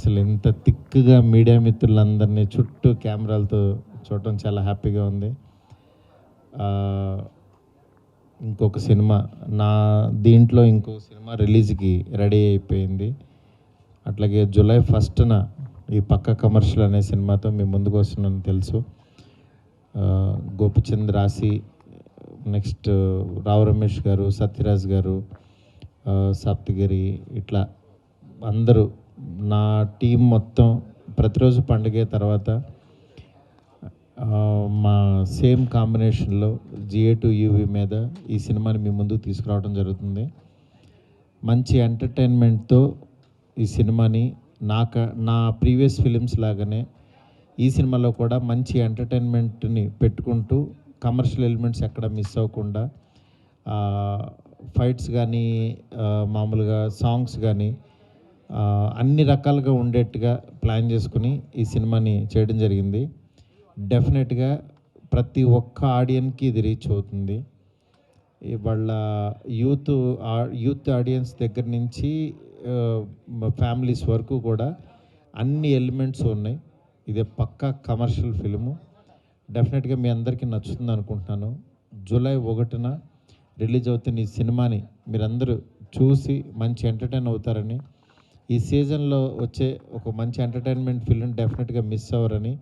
అసలు ఇంత థిక్‌గా మీడియా మిత్రులందరినీ చుట్టూ కెమెరాలతో చూడటం చాలా హ్యాపీగా ఉంది. ఇంకొక సినిమా దీంట్లో ఇంకో సినిమా రిలీజ్‌కి రెడీ అయిపోయింది. అట్లాగే జూలై 1న ఈ పక్కా కమర్షియల్ అనే సినిమాతో మీ ముందుకు వస్తున్నానని తెలుసు. గోపిచంద్ రాశి, నెక్స్ట్ రావు రమేష్ గారు, సత్యరాజ్ గారు, సప్తగిరి, ఇట్లా అందరూ నా టీం మొత్తం ప్రతిరోజు పండుగే తర్వాత మా సేమ్ కాంబినేషన్లో GA2 UV మీద ఈ సినిమాని మీ ముందుకు తీసుకురావడం జరుగుతుంది. మంచి ఎంటర్టైన్మెంట్తో ఈ సినిమాని నా ప్రీవియస్ ఫిలిమ్స్ లాగానే ఈ సినిమాలో కూడా మంచి ఎంటర్టైన్మెంట్ని పెట్టుకుంటూ కమర్షియల్ ఎలిమెంట్స్ ఎక్కడ మిస్ అవ్వకుండా ఫైట్స్ కానీ మామూలుగా సాంగ్స్ కానీ అన్ని రకాలుగా ఉండేట్టుగా ప్లాన్ చేసుకుని ఈ సినిమాని చేయడం జరిగింది. డెఫినెట్గా ప్రతి ఒక్క ఆడియన్స్కి ఇది రీచ్ అవుతుంది. వాళ్ళ యూత్ ఆడియన్స్ దగ్గర నుంచి ఫ్యామిలీస్ వరకు కూడా అన్ని ఎలిమెంట్స్ ఉన్నాయి. ఇది పక్కా కమర్షియల్ ఫిల్ము. డెఫినెట్గా మీ అందరికీ నచ్చుతుంది అనుకుంటున్నాను. జూలై 1న రిలీజ్ అవుతున్న ఈ సినిమాని మీరందరూ చూసి మంచి ఎంటర్టైన్ అవుతారని, ఈ సీజన్లో వచ్చే ఒక మంచి ఎంటర్టైన్మెంట్ ఫిల్మ్ డెఫినెట్గా మిస్ అవ్వరని,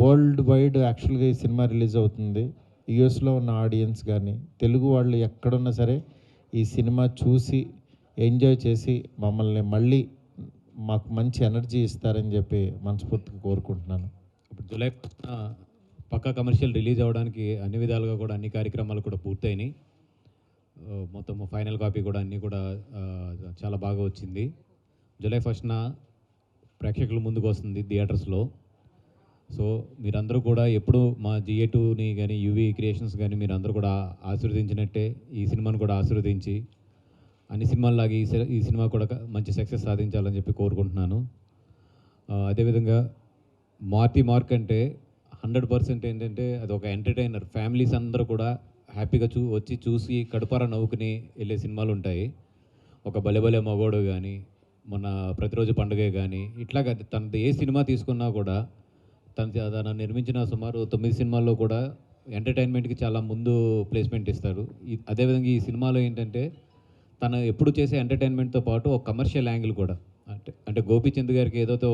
వరల్డ్ వైడ్ యాక్చువల్గా ఈ సినిమా రిలీజ్ అవుతుంది. యూఎస్లో ఉన్న ఆడియన్స్ కానీ తెలుగు వాళ్ళు ఎక్కడున్నా సరే ఈ సినిమా చూసి ఎంజాయ్ చేసి మమ్మల్ని మళ్ళీ మాకు మంచి ఎనర్జీ ఇస్తారని చెప్పి మనస్ఫూర్తిగా కోరుకుంటున్నాను. ఇప్పుడు జూలై పక్కా కమర్షియల్ రిలీజ్ అవ్వడానికి అన్ని విధాలుగా కూడా అన్ని కార్యక్రమాలు కూడా పూర్తయినాయి. మొత్తం ఫైనల్ కాపీ కూడా అన్నీ కూడా చాలా బాగా వచ్చింది. జూలై 1న ప్రేక్షకుల ముందుకు వస్తుంది థియేటర్స్లో. సో మీరందరూ కూడా ఎప్పుడు మా GA2ని కానీ UV క్రియేషన్స్ కానీ మీరందరూ కూడా ఆశీర్వదించినట్టే ఈ సినిమాను కూడా ఆశీర్వదించి అన్ని సినిమాల్లాగే ఈ సినిమా కూడా మంచి సక్సెస్ సాధించాలని చెప్పి కోరుకుంటున్నాను. అదేవిధంగా మార్క్ అంటే 100% ఏంటంటే అది ఒక ఎంటర్టైనర్. ఫ్యామిలీస్ అందరూ కూడా హ్యాపీగా వచ్చి చూసి కడుపారా నవ్వుకుని వెళ్ళే సినిమాలు ఉంటాయి. ఒక భలే మగోడు కానీ, మొన్న ప్రతిరోజు పండుగే కానీ, ఇట్లాగా తనది ఏ సినిమా తీసుకున్నా కూడా తను నిర్మించిన సుమారు 9 సినిమాల్లో కూడా ఎంటర్టైన్మెంట్కి చాలా ముందు ప్లేస్మెంట్ ఇస్తారు. అదేవిధంగా ఈ సినిమాలో ఏంటంటే తను ఎప్పుడు చేసే ఎంటర్టైన్మెంట్తో పాటు ఒక కమర్షియల్ యాంగిల్ కూడా అంటే గోపీచంద్ గారికి ఏదైతే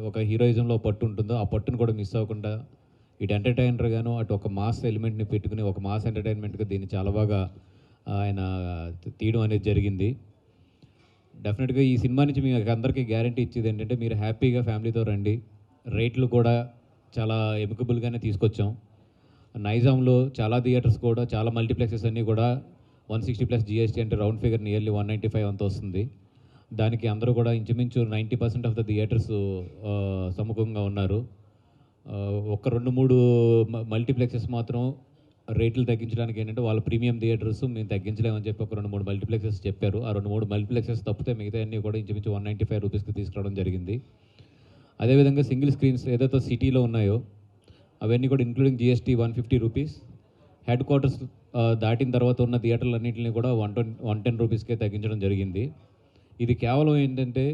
ఒక హీరోయిజంలో పట్టు ఉంటుందో ఆ పట్టును కూడా మిస్ అవ్వకుండా ఇటు ఎంటర్టైనర్ గాను అటు ఒక మాస్ ఎలిమెంట్ని పెట్టుకుని ఒక మాస్ ఎంటర్టైన్మెంట్గా దీన్ని చాలా బాగా ఆయన తీయడం అనేది జరిగింది. డెఫినెట్గా ఈ సినిమా నుంచి మీకు అందరికీ గ్యారంటీ ఇచ్చేది ఏంటంటే మీరు హ్యాపీగా ఫ్యామిలీతో రండి. రేట్లు కూడా చాలా ఎమికబుల్గానే తీసుకొచ్చాం. నైజాంలో చాలా థియేటర్స్ కూడా చాలా మల్టీప్లెక్సెస్ అన్నీ కూడా 160+ GST అంటే రౌండ్ ఫిగర్ నియర్లీ 195 అంత వస్తుంది. దానికి అందరూ కూడా ఇంచుమించు 90% ఆఫ్ ద థియేటర్స్ సముఖంగా ఉన్నారు. ఒక 2-3 మల్టీప్లెక్సెస్ మాత్రం రేట్లు తగ్గించడానికి ఏంటంటే వాళ్ళ ప్రీమియం థియేటర్స్ మేము తగ్గించలేమని చెప్పి ఒక 2-3 మల్టీప్లెక్సెస్ చెప్పారు. ఆ 2-3 మల్టీప్లెక్సెస్ తప్పితే మిగతా అన్నీ కూడా ఇంచుమించు 195 రూపీస్కి తీసుకురావడం జరిగింది. అదేవిధంగా సింగిల్ స్క్రీన్స్ ఏదైతే సిటీలో ఉన్నాయో అవన్నీ కూడా including GST 150 rupees. Head quarters దాటిన తర్వాత ఉన్న థియేటర్లన్నింటినీ కూడా 110 రూపీస్కే తగ్గించడం జరిగింది. ఇది కేవలం ఏంటంటే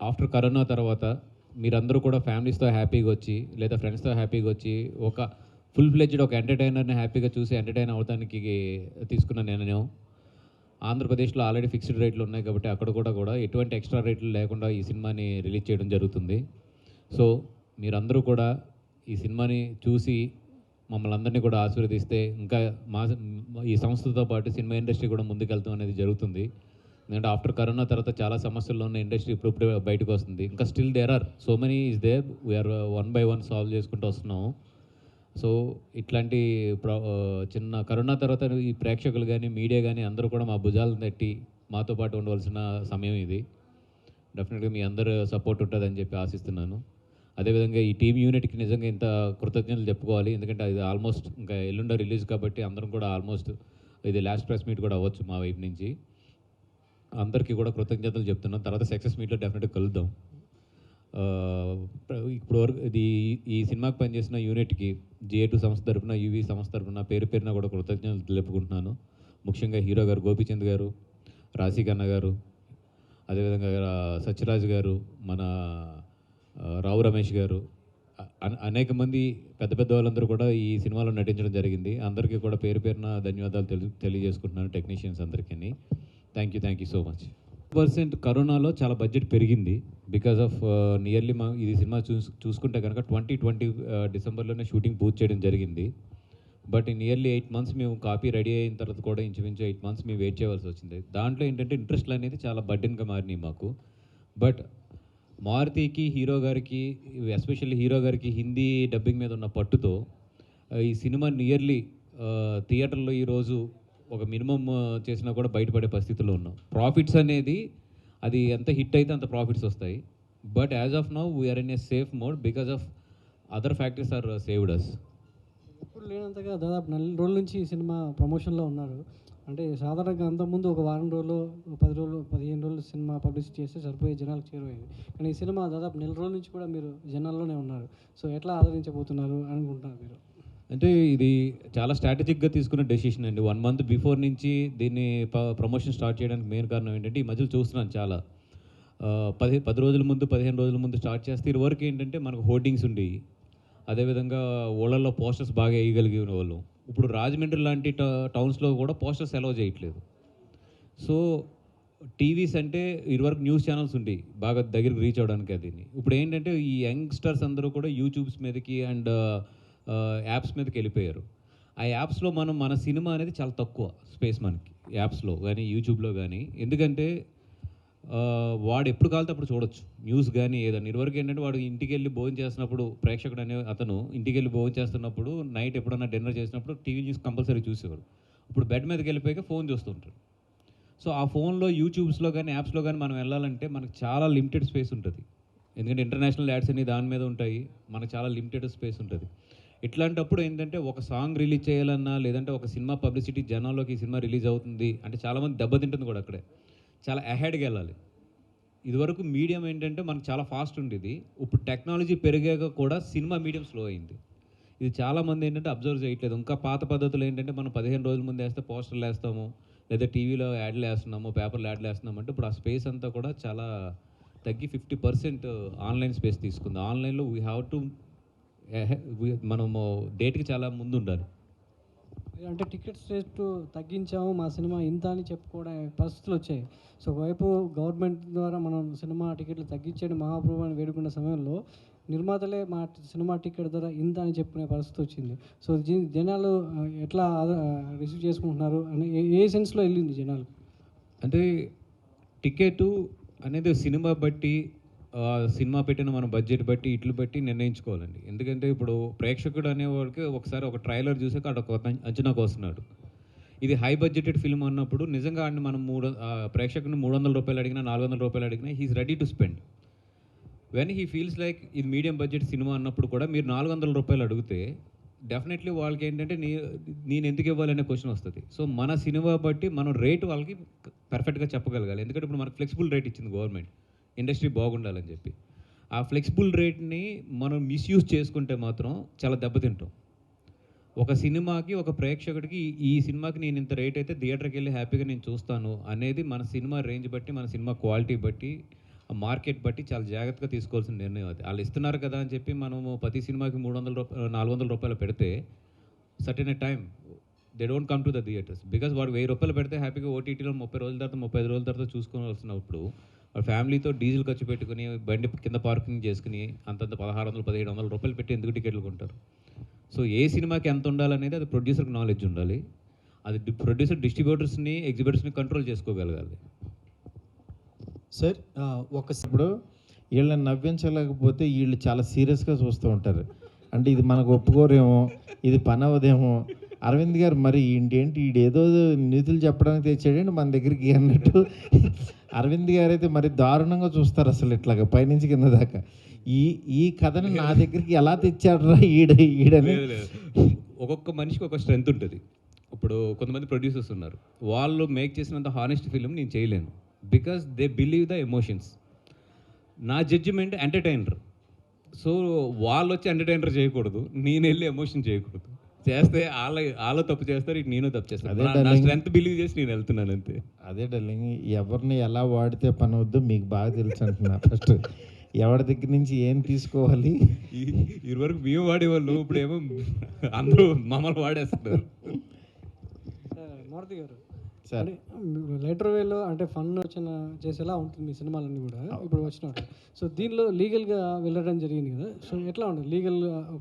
ఆఫ్టర్ కరోనా తర్వాత మీరందరూ కూడా ఫ్యామిలీస్తో హ్యాపీగా వచ్చి లేదా ఫ్రెండ్స్తో హ్యాపీగా వచ్చి ఒక ఫుల్ ఫ్లెడ్జ్డ్ ఒక ఎంటర్టైనర్ని హ్యాపీగా చూసి ఎంటర్టైన్ అవడానికి తీసుకున్న నిర్ణయం. ఆంధ్రప్రదేశ్లో ఆల్రెడీ ఫిక్స్డ్ రేట్లు ఉన్నాయి కాబట్టి అక్కడ కూడా ఎటువంటి ఎక్స్ట్రా రేట్లు లేకుండా ఈ సినిమాని రిలీజ్ చేయడం జరుగుతుంది. సో మీరందరూ కూడా ఈ సినిమాని చూసి మమ్మల్ని అందరినీ కూడా ఆశీర్వదిస్తే ఇంకా ఈ సంస్థతో పాటు సినిమా ఇండస్ట్రీ కూడా ముందుకెళ్తాం అనేది జరుగుతుంది. ఎందుకంటే ఆఫ్టర్ కరోనా తర్వాత చాలా సమస్యల్లో ఉన్న ఇండస్ట్రీ ఇప్పుడు బయటకు వస్తుంది. ఇంకా still there are so many is there, we are 1 by 1 solve చేసుకుంటూ వస్తున్నాము. సో ఇట్లాంటి చిన్న కరోనా తర్వాత ఈ ప్రేక్షకులు కానీ మీడియా కానీ అందరూ కూడా మా భుజాలను తట్టి మాతో పాటు ఉండవలసిన సమయం ఇది. డెఫినెట్గా మీ అందరూ సపోర్ట్ ఉంటుందని చెప్పి ఆశిస్తున్నాను. అదేవిధంగా ఈ టీమ్ యూనిట్కి నిజంగా ఇంత కృతజ్ఞతలు చెప్పుకోవాలి. ఎందుకంటే అది ఆల్మోస్ట్ ఇంకా ఎల్లుండ రిలీజ్ కాబట్టి అందరం కూడా ఆల్మోస్ట్ ఇది లాస్ట్ ప్రెస్ మీట్ కూడా అవ్వచ్చు మా వైపు నుంచి. అందరికీ కూడా కృతజ్ఞతలు చెప్తున్నాం. తర్వాత సక్సెస్ మీట్లో డెఫినెట్గా కలుద్దాం. ఇప్పుడు వరకు ఈ సినిమాకి పనిచేసిన యూనిట్కి GA2 సంస్థ తరఫున UV సంస్థ తరఫున పేరున కూడా కృతజ్ఞతలు తెలుపుకుంటున్నాను. ముఖ్యంగా హీరో గారు గోపీచంద్ గారు, రాశికన్న గారు, అదేవిధంగా సత్యరాజ్ గారు, మన రావు రమేష్ గారు, అనేక మంది పెద్ద పెద్ద వాళ్ళందరూ కూడా ఈ సినిమాలో నటించడం జరిగింది. అందరికీ కూడా పేరు పేరున ధన్యవాదాలు తెలియజేసుకుంటున్నాను టెక్నీషియన్స్ అందరికీ. Thank you so much. కరోనాలో చాలా బడ్జెట్ పెరిగింది బికాజ్ ఆఫ్ నియర్లీ ఇది సినిమా చూసుకుంటే కనుక 2020 డిసెంబర్లోనే షూటింగ్ పూర్తి చేయడం జరిగింది. బట్ నియర్లీ 8 months మేము కాపీ రెడీ అయిన తర్వాత కూడా ఇంచుమించు 8 months మేము వెయిట్ చేయవలసి వచ్చింది. దాంట్లో ఏంటంటే ఇంట్రెస్ట్లు అనేది చాలా బర్డెన్గా మారినాయి మాకు. బట్ మారుతికి, హీరో గారికి, ఎస్పెషల్లీ హీరో గారికి హిందీ డబ్బింగ్ మీద ఉన్న పట్టుతో ఈ సినిమా నియర్లీ థియేటర్లో ఈరోజు ఒక మినిమం చేసినా కూడా బయటపడే పరిస్థితుల్లో ఉన్నాం. ప్రాఫిట్స్ అనేది అది ఎంత హిట్ అయితే అంత ప్రాఫిట్స్ వస్తాయి. But as of now we are in a safe mode because of other factories are saved us. ఇప్పుడు లేనంతగా దాదాపు 4 రోజుల నుంచి ఈ సినిమా ప్రమోషన్లో ఉన్నారు. అంటే సాధారణంగా అంతకుముందు ఒక వారం రోజులు, 10 రోజులు, 15 రోజులు సినిమా పబ్లిసిటీ చేస్తే సరిపోయే జనాలకు చేరువైంది. కానీ ఈ సినిమా దాదాపు 4 రోజుల నుంచి కూడా మీరు జనాల్లోనే ఉన్నారు. సో ఎట్లా ఆదరించబోతున్నారు అనుకుంటున్నారు మీరు? అంటే ఇది చాలా స్ట్రాటజిక్గా తీసుకున్న డెసిషన్ అండి. 1 month బిఫోర్ నుంచి దీన్ని ప్రమోషన్ స్టార్ట్ చేయడానికి మెయిన్ కారణం ఏంటంటే ఈ మధ్యలో చూస్తున్నాను చాలా 10 రోజుల ముందు, 15 రోజుల ముందు స్టార్ట్ చేస్తే ఇదివరకు ఏంటంటే మనకు హోర్డింగ్స్ ఉండేవి. అదేవిధంగా ఊళ్ళల్లో పోస్టర్స్ బాగా వేయగలిగిన వాళ్ళు. ఇప్పుడు రాజమండ్రి లాంటి టౌన్స్లో కూడా పోస్టర్స్ అలౌ చేయట్లేదు. సో టీవీస్ అంటే ఇదివరకు న్యూస్ ఛానల్స్ ఉండేవి బాగా దగ్గరికి రీచ్ అవ్వడానికి. అది ఇప్పుడు ఏంటంటే ఈ యంగ్స్టర్స్ అందరూ కూడా యూట్యూబ్స్ మీదకి అండ్ యాప్స్ మీదకి వెళ్ళిపోయారు. ఆ యాప్స్లో మన సినిమా అనేది చాలా తక్కువ స్పేస్ మనకి యాప్స్లో కానీ యూట్యూబ్లో కానీ. ఎందుకంటే వాడు ఎప్పుడు కాలితే అప్పుడు చూడొచ్చు న్యూస్ కానీ ఏదైనా. ఇదివరకు ఏంటంటే వాడు ఇంటికి వెళ్ళి భోజనం చేస్తున్నప్పుడు, ప్రేక్షకుడు అనే అతను ఇంటికి వెళ్ళి భోజనం చేస్తున్నప్పుడు, నైట్ ఎప్పుడన్నా డిన్నర్ చేసినప్పుడు టీవీ న్యూస్ కంపల్సరీ చూసేవారు. ఇప్పుడు బెడ్ మీదకి వెళ్ళిపోయాక ఫోన్ చూస్తుంటారు. సో ఆ ఫోన్లో యూట్యూబ్స్లో కానీ యాప్స్లో కానీ మనం వెళ్ళాలంటే మనకు చాలా లిమిటెడ్ స్పేస్ ఉంటుంది. ఎందుకంటే ఇంటర్నేషనల్ యాడ్స్ అన్ని దాని మీద ఉంటాయి, మనకు చాలా లిమిటెడ్ స్పేస్ ఉంటుంది. ఇట్లాంటప్పుడు ఏంటంటే ఒక సాంగ్ రిలీజ్ చేయాలన్నా, లేదంటే ఒక సినిమా పబ్లిసిటీ జనాల్లోకి ఈ సినిమా రిలీజ్ అవుతుంది అంటే చాలామంది దెబ్బతింటుంది కూడా అక్కడే. చాలా అహెడ్కి వెళ్ళాలి. ఇదివరకు మీడియం ఏంటంటే మనకు చాలా ఫాస్ట్ ఉండేది. ఇప్పుడు టెక్నాలజీ పెరిగాక కూడా సినిమా మీడియం స్లో అయింది. ఇది చాలామంది ఏంటంటే అబ్జర్వ్ చేయట్లేదు. ఇంకా పాత పద్ధతులు ఏంటంటే మనం 15 రోజుల ముందు వేస్తే పోస్టర్లు వేస్తాము, లేదా టీవీలో యాడ్లు వేస్తున్నాము, పేపర్లో యాడ్లు వేస్తున్నాము. అంటే ఇప్పుడు ఆ స్పేస్ అంతా కూడా చాలా తగ్గి 50% ఆన్లైన్ స్పేస్ తీసుకుంది. ఆన్లైన్లో వీ హ్యావ్ టు మనము డేట్కి చాలా ముందు ఉండాలి. అంటే టికెట్స్ రేటు తగ్గించాము, మా సినిమా ఇంత అని చెప్పుకోవడానికి పరిస్థితులు వచ్చాయి. సో ఒకవైపు గవర్నమెంట్ ద్వారా మనం సినిమా టికెట్లు తగ్గించండి మహాప్రభు అని వేడుకున్న సమయంలో నిర్మాతలే మా సినిమా టికెట్ ధర ఇంత అని చెప్పుకునే పరిస్థితి వచ్చింది. సో జనాలు ఎట్లా రిసీవ్ చేసుకుంటున్నారు అని ఏ సెన్స్లో వెళ్ళింది జనాలు? అంటే టికెట్ అనేది సినిమా బట్టి, సినిమా పెట్టిన మన బడ్జెట్ బట్టి, ఇట్లు బట్టి నిర్ణయించుకోవాలండి. ఎందుకంటే ఇప్పుడు ప్రేక్షకుడు అనేవాడికి ఒకసారి ఒక ట్రైలర్ చూసాక అక్కడ ఒక అంచనాకు వస్తున్నాడు. ఇది హై బడ్జెటెడ్ ఫిల్మ్ అన్నప్పుడు నిజంగా ఆడిని మనం ప్రేక్షకుని 300 రూపాయలు అడిగినా, 400 రూపాయలు అడిగినా he is ready to spend. When he feels like ఇది మీడియం బడ్జెట్ సినిమా అన్నప్పుడు కూడా మీరు 400 రూపాయలు అడిగితే డెఫినెట్లీ వాళ్ళకి ఏంటంటే నేను ఎందుకు ఇవ్వాలనే క్వశ్చన్ వస్తుంది. సో మన సినిమా బట్టి మనం రేటు వాళ్ళకి పర్ఫెక్ట్గా చెప్పగలగాలి. ఎందుకంటే ఇప్పుడు మనకు ఫ్లెక్సిబుల్ రేట్ ఇచ్చింది గవర్నమెంట్, ఇండస్ట్రీ బాగుండాలని చెప్పి. ఆ ఫ్లెక్సిబుల్ రేట్ని మనం మిస్యూజ్ చేసుకుంటే మాత్రం చాలా దెబ్బతింటాం. ఒక సినిమాకి, ఒక ప్రేక్షకుడికి ఈ సినిమాకి నేను ఇంత రేట్ అయితే థియేటర్కి వెళ్ళి హ్యాపీగా నేను చూస్తాను అనేది మన సినిమా రేంజ్ బట్టి, మన సినిమా క్వాలిటీ బట్టి, మార్కెట్ బట్టి చాలా జాగ్రత్తగా తీసుకోవాల్సిన నిర్ణయం అది. వాళ్ళు ఇస్తున్నారు కదా అని చెప్పి మనము ప్రతి సినిమాకి 400 రూపాయలు పెడితే certain A time they don't come to the theatres. Because వాడు 1000 రూపాయలు పెడితే హ్యాపీగా ఓటీటీలో 30 రోజుల తర్వాత, 35 రోజుల తర్వాత చూసుకోవాల్సినప్పుడు ఫ్యామిలీతో డీజిల్ ఖర్చు పెట్టుకుని బండి కింద పార్కింగ్ చేసుకుని అంతంత 1600, 1700 రూపాయలు పెట్టి ఎందుకు టికెట్లు కొంటారు? సో ఏ సినిమాకి ఎంత ఉండాలనేది అది ప్రొడ్యూసర్కి నాలెడ్జ్ ఉండాలి. అది ప్రొడ్యూసర్ డిస్ట్రిబ్యూటర్స్ని, ఎగ్జిబిటర్స్ని కంట్రోల్ చేసుకోగలగాలి. సార్ ఇప్పుడు వీళ్ళని నవ్వించలేకపోతే వీళ్ళు చాలా సీరియస్గా చూస్తూ ఉంటారు. అంటే ఇది మనకు ఒప్పుకోరేమో, ఇది పని అవ్వదేమో. అరవింద్ గారు మరి ఏంటి ఏదో నీతులు చెప్పడానికి తెచ్చాడండి మన దగ్గరికి అన్నట్టు అరవింద్ గారు అయితే మరి దారుణంగా చూస్తారు అసలు ఇట్లాగా పైనుంచి కింద దాకా. ఈ కథను నా దగ్గరికి ఎలా తెచ్చాడరా ఈడని. ఒక్కొక్క మనిషికి ఒక స్ట్రెంత్ ఉంటుంది. ఇప్పుడు కొంతమంది ప్రొడ్యూసర్స్ ఉన్నారు, వాళ్ళు మేక్ చేసినంత హానెస్ట్ ఫిలిం నేను చేయలేను. Because they believe the emotions. నా జడ్జిమెంట్ ఎంటర్టైనర్. సో వాళ్ళు వచ్చి ఎంటర్టైనర్ చేయకూడదు, నేను వెళ్ళి ఎమోషన్ చేయకూడదు. చేస్తే వాళ్ళ తప్పు చేస్తారు, ఇటు నేను తప్పు చేస్తాను. అదే నా darling. స్ట్రెంత్ బిలీవ్ చేసి నేను వెళ్తున్నాను అంతే. అదే డార్లింగ్, ఎవరిని ఎలా వాడితే పని అవుద్దో మీకు బాగా తెలుసు అంటున్నా. ఫస్ట్ ఎవరి దగ్గర నుంచి ఏం తీసుకోవాలి. ఇదివరకు మేము వాడేవాళ్ళు, ఇప్పుడేమో అందరూ మమ్మల్ని వాడేస్తున్నారు. మారుతి గారు, సార్ లైటర్ వేలో అంటే ఫన్ వచ్చిన చేసేలా ఉంటుంది మీ సినిమాలన్నీ కూడా ఇప్పుడు వచ్చినట్టు. సో దీనిలో లీగల్గా వెళ్ళడం జరిగింది కదా, సో ఎట్లా ఉంటుంది లీగల్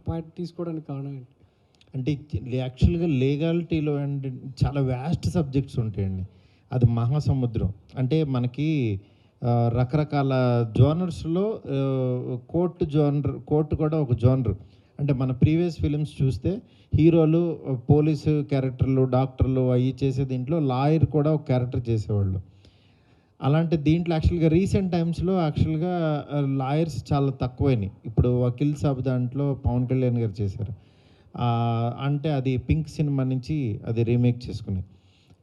పాయింట్ తీసుకోవడానికి కారణం ఏంటి? అంటే యాక్చువల్గా లీగాలిటీలో అంటే చాలా వ్యాస్ట్ సబ్జెక్ట్స్ ఉంటాయండి. అది మహాసముద్రం. అంటే మనకి రకరకాల జోనర్స్లో కోర్టు కూడా ఒక జోనర్. అంటే మన ప్రీవియస్ ఫిలిమ్స్ చూస్తే హీరోలు పోలీసు క్యారెక్టర్లు, డాక్టర్లు అవి చేసే దీంట్లో లాయర్ కూడా ఒక క్యారెక్టర్ చేసేవాళ్ళు. అలాంటి దీంట్లో యాక్చువల్గా రీసెంట్ టైమ్స్లో యాక్చువల్గా లాయర్స్ చాలా తక్కువైనాయి. ఇప్పుడు వకీల్ సాబ్ దాంట్లో పవన్ కళ్యాణ్ గారు చేశారు. అంటే అది పింక్ సినిమా నుంచి అది రీమేక్ చేసుకుని.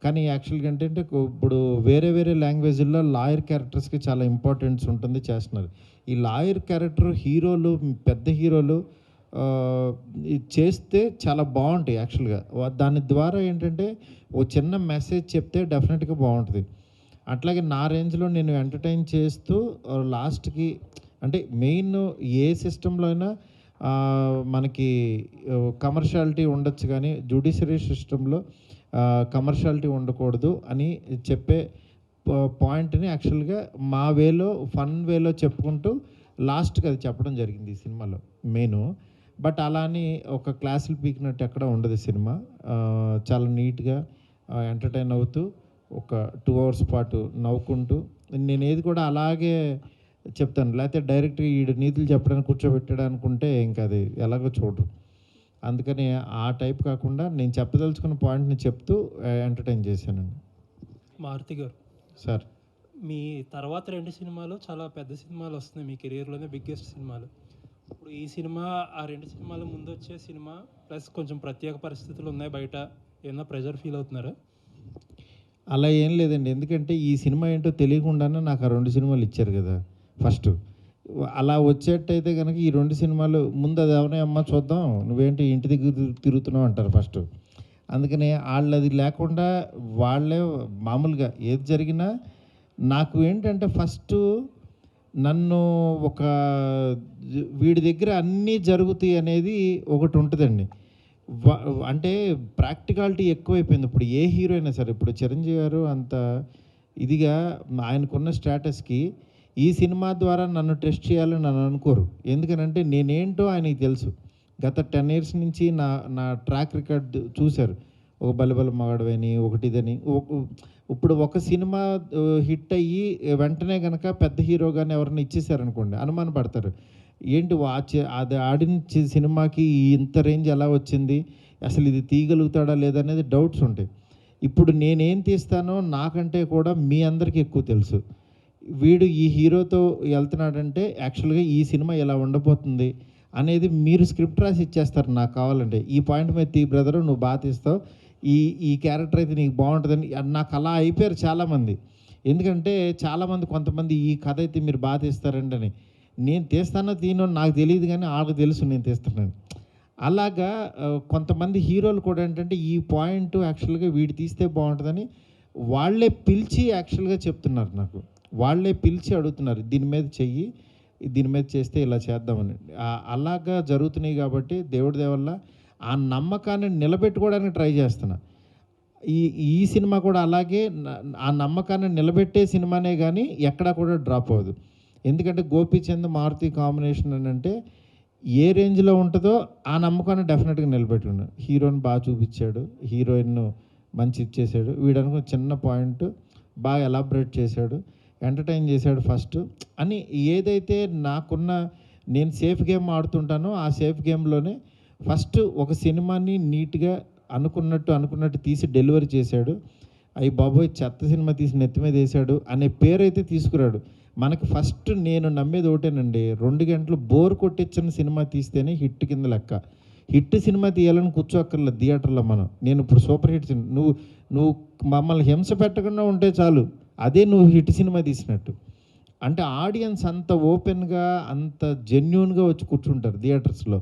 కానీ యాక్చువల్గా ఏంటంటే ఇప్పుడు వేరే వేరే లాంగ్వేజ్లో లాయర్ క్యారెక్టర్స్కి చాలా ఇంపార్టెన్స్ ఉంటుంది, చేస్తున్నారు. ఈ లాయర్ క్యారెక్టర్ హీరోలు, పెద్ద హీరోలు ఇది చేస్తే చాలా బాగుంటాయి యాక్చువల్గా. దాని ద్వారా ఏంటంటే ఓ చిన్న మెసేజ్ చెప్తే డెఫినెట్గా బాగుంటుంది. అట్లాగే నా రేంజ్లో నేను ఎంటర్టైన్ చేస్తూ లాస్ట్కి అంటే మెయిన్ ఏ సిస్టంలో అయినా మనకి కమర్షియాలిటీ ఉండొచ్చు, కానీ జ్యుడిషియరీ సిస్టంలో కమర్షియాలిటీ ఉండకూడదు అని చెప్పే పాయింట్ని యాక్చువల్గా మా వేలో, ఫన్ వేలో చెప్పుకుంటూ లాస్ట్కి అది చెప్పడం జరిగింది ఈ సినిమాలో మెయిన్. బట్ అలా అని ఒక క్లాసులు పీకినట్టు ఎక్కడ ఉండదు సినిమా. చాలా నీట్గా ఎంటర్టైన్ అవుతూ ఒక 2 hours పాటు నవ్వుకుంటూ, నేను ఏది కూడా అలాగే చెప్తాను. లేకపోతే డైరెక్ట్గా ఈ నీతులు చెప్పడానికి కూర్చోబెట్టాడు అనుకుంటే ఇంకా అది ఎలాగో చూడరు. అందుకని ఆ టైప్ కాకుండా నేను చెప్పదలుచుకున్న పాయింట్ని చెప్తూ ఎంటర్టైన్ చేశానండి. మారుతి గారు, సార్ మీ తర్వాత 2 సినిమాలు చాలా పెద్ద సినిమాలు వస్తున్నాయి, మీ కెరీర్లోనే బిగ్గెస్ట్ సినిమాలు. ఇప్పుడు ఈ సినిమా, ఆ 2 సినిమాల ముందు వచ్చే సినిమా ప్లస్ కొంచెం ప్రత్యేక పరిస్థితులు ఉన్నాయి బయట, ఏమన్నా ప్రెజర్ ఫీల్ అవుతున్నారా? అలా ఏం లేదండి. ఎందుకంటే ఈ సినిమా ఏంటో తెలియకుండానే నాకు ఆ 2 సినిమాలు ఇచ్చారు కదా ఫస్ట్. అలా వచ్చేట్టయితే కనుక ఈ 2 సినిమాలు ముందు అది ఎవరే అమ్మ చూద్దాం, నువ్వేంటి ఇంటి దగ్గర తిరుగుతున్నావు అంటారు ఫస్ట్. అందుకని వాళ్ళు అది లేకుండా వాళ్ళే మామూలుగా ఏది జరిగినా నాకు ఏంటంటే ఫస్ట్ నన్ను ఒక వీడి దగ్గర అన్నీ జరుగుతాయి అనేది ఒకటి ఉంటుందండి. అంటే ప్రాక్టికాలిటీ ఎక్కువైపోయింది. ఇప్పుడు ఏ హీరో అయినా సరే, ఇప్పుడు చిరంజీవి గారు అంత ఇదిగా ఆయనకున్న స్టేటస్కి ఈ సినిమా ద్వారా నన్ను టెస్ట్ చేయాలని నన్ను అనుకోరు. ఎందుకనంటే నేనేంటో ఆయనకి తెలుసు. గత 10 years నుంచి నా ట్రాక్ రికార్డ్ చూశారు. ఒక బలిబల మగాడవని, ఒకటి ఇదని. ఇప్పుడు ఒక సినిమా హిట్ అయ్యి వెంటనే కనుక పెద్ద హీరో కానీ ఎవరైనా ఇచ్చేసారనుకోండి, అనుమానపడతారు. ఏంటి అది ఆడిన సినిమాకి ఇంత రేంజ్ ఎలా వచ్చింది, అసలు ఇది తీయగలుగుతాడా లేదనేది డౌట్స్ ఉంటాయి. ఇప్పుడు నేనేం తీస్తానో నాకంటే కూడా మీ అందరికీ ఎక్కువ తెలుసు. వీడు ఈ హీరోతో వెళ్తున్నాడంటే యాక్చువల్గా ఈ సినిమా ఎలా ఉండబోతుంది అనేది మీరు స్క్రిప్ట్ రాసి ఇచ్చేస్తారు నాకు కావాలంటే. ఈ పాయింట్ మీద తీ బ్రదరు, నువ్వు బాగా తీస్తావు, ఈ క్యారెక్టర్ అయితే నీకు బాగుంటుందని. నాకు అలా అయిపోయారు చాలామంది. ఎందుకంటే చాలామంది కొంతమంది ఈ కథ అయితే మీరు బాగా తీస్తారండి అని. నేను తీస్తానో తీనో నాకు తెలియదు, కానీ వాళ్ళకి తెలుసు నేను తీస్తానని. అలాగా కొంతమంది హీరోలు కూడా ఏంటంటే ఈ పాయింట్ యాక్చువల్గా వీడు తీస్తే బాగుంటుందని వాళ్ళే పిలిచి యాక్చువల్గా చెప్తున్నారు నాకు. వాళ్ళే పిలిచి అడుగుతున్నారు, దీని మీద చెయ్యి, దీని మీద చేస్తే ఇలా చేద్దామని. అలాగా జరుగుతున్నాయి కాబట్టి దేవుడి దేవల్ల ఆ నమ్మకాన్ని నిలబెట్టుకోవడానికి ట్రై చేస్తున్నా. ఈ సినిమా కూడా అలాగే ఆ నమ్మకాన్ని నిలబెట్టే సినిమానే కానీ ఎక్కడా కూడా డ్రాప్ అవ్వదు. ఎందుకంటే గోపీచంద్ మారుతి కాంబినేషన్ అని అంటే ఏ రేంజ్లో ఉంటుందో ఆ నమ్మకాన్ని డెఫినెట్గా నిలబెట్టుకున్నాడు. హీరోని బాగా చూపించాడు, హీరోయిన్ మంచి ఇచ్చేసాడు, వీడనుకో చిన్న పాయింట్ బాగా ఎలాబరేట్ చేశాడు, ఎంటర్టైన్ చేశాడు ఫస్ట్ అని. ఏదైతే నాకున్న నేను సేఫ్ గేమ్ ఆడుతుంటానో ఆ సేఫ్ గేమ్లోనే ఫస్ట్ ఒక సినిమాని నీట్గా అనుకున్నట్టు తీసి డెలివరీ చేశాడు. అయ్యి బాబోయ్ చెత్త సినిమా తీసి నెత్తి మీద వేసాడు అనే పేరు అయితే తీసుకురాడు. మనకి ఫస్ట్ నేను నమ్మేది ఒకటేనండి, 2 గంటలు బోర్ కొట్టించిన సినిమా తీస్తేనే హిట్ కింద లెక్క. హిట్ సినిమా తీయాలని కూర్చోక్కర్లేదు థియేటర్లో మనం. నేను ఇప్పుడు సూపర్ హిట్ సినిమా, నువ్వు మమ్మల్ని హింస పెట్టకుండా ఉంటే చాలు, అదే నువ్వు హిట్ సినిమా తీసినట్టు. అంటే ఆడియన్స్ అంత ఓపెన్గా అంత జెన్యూన్గా వచ్చి కూర్చుంటారు థియేటర్స్లో.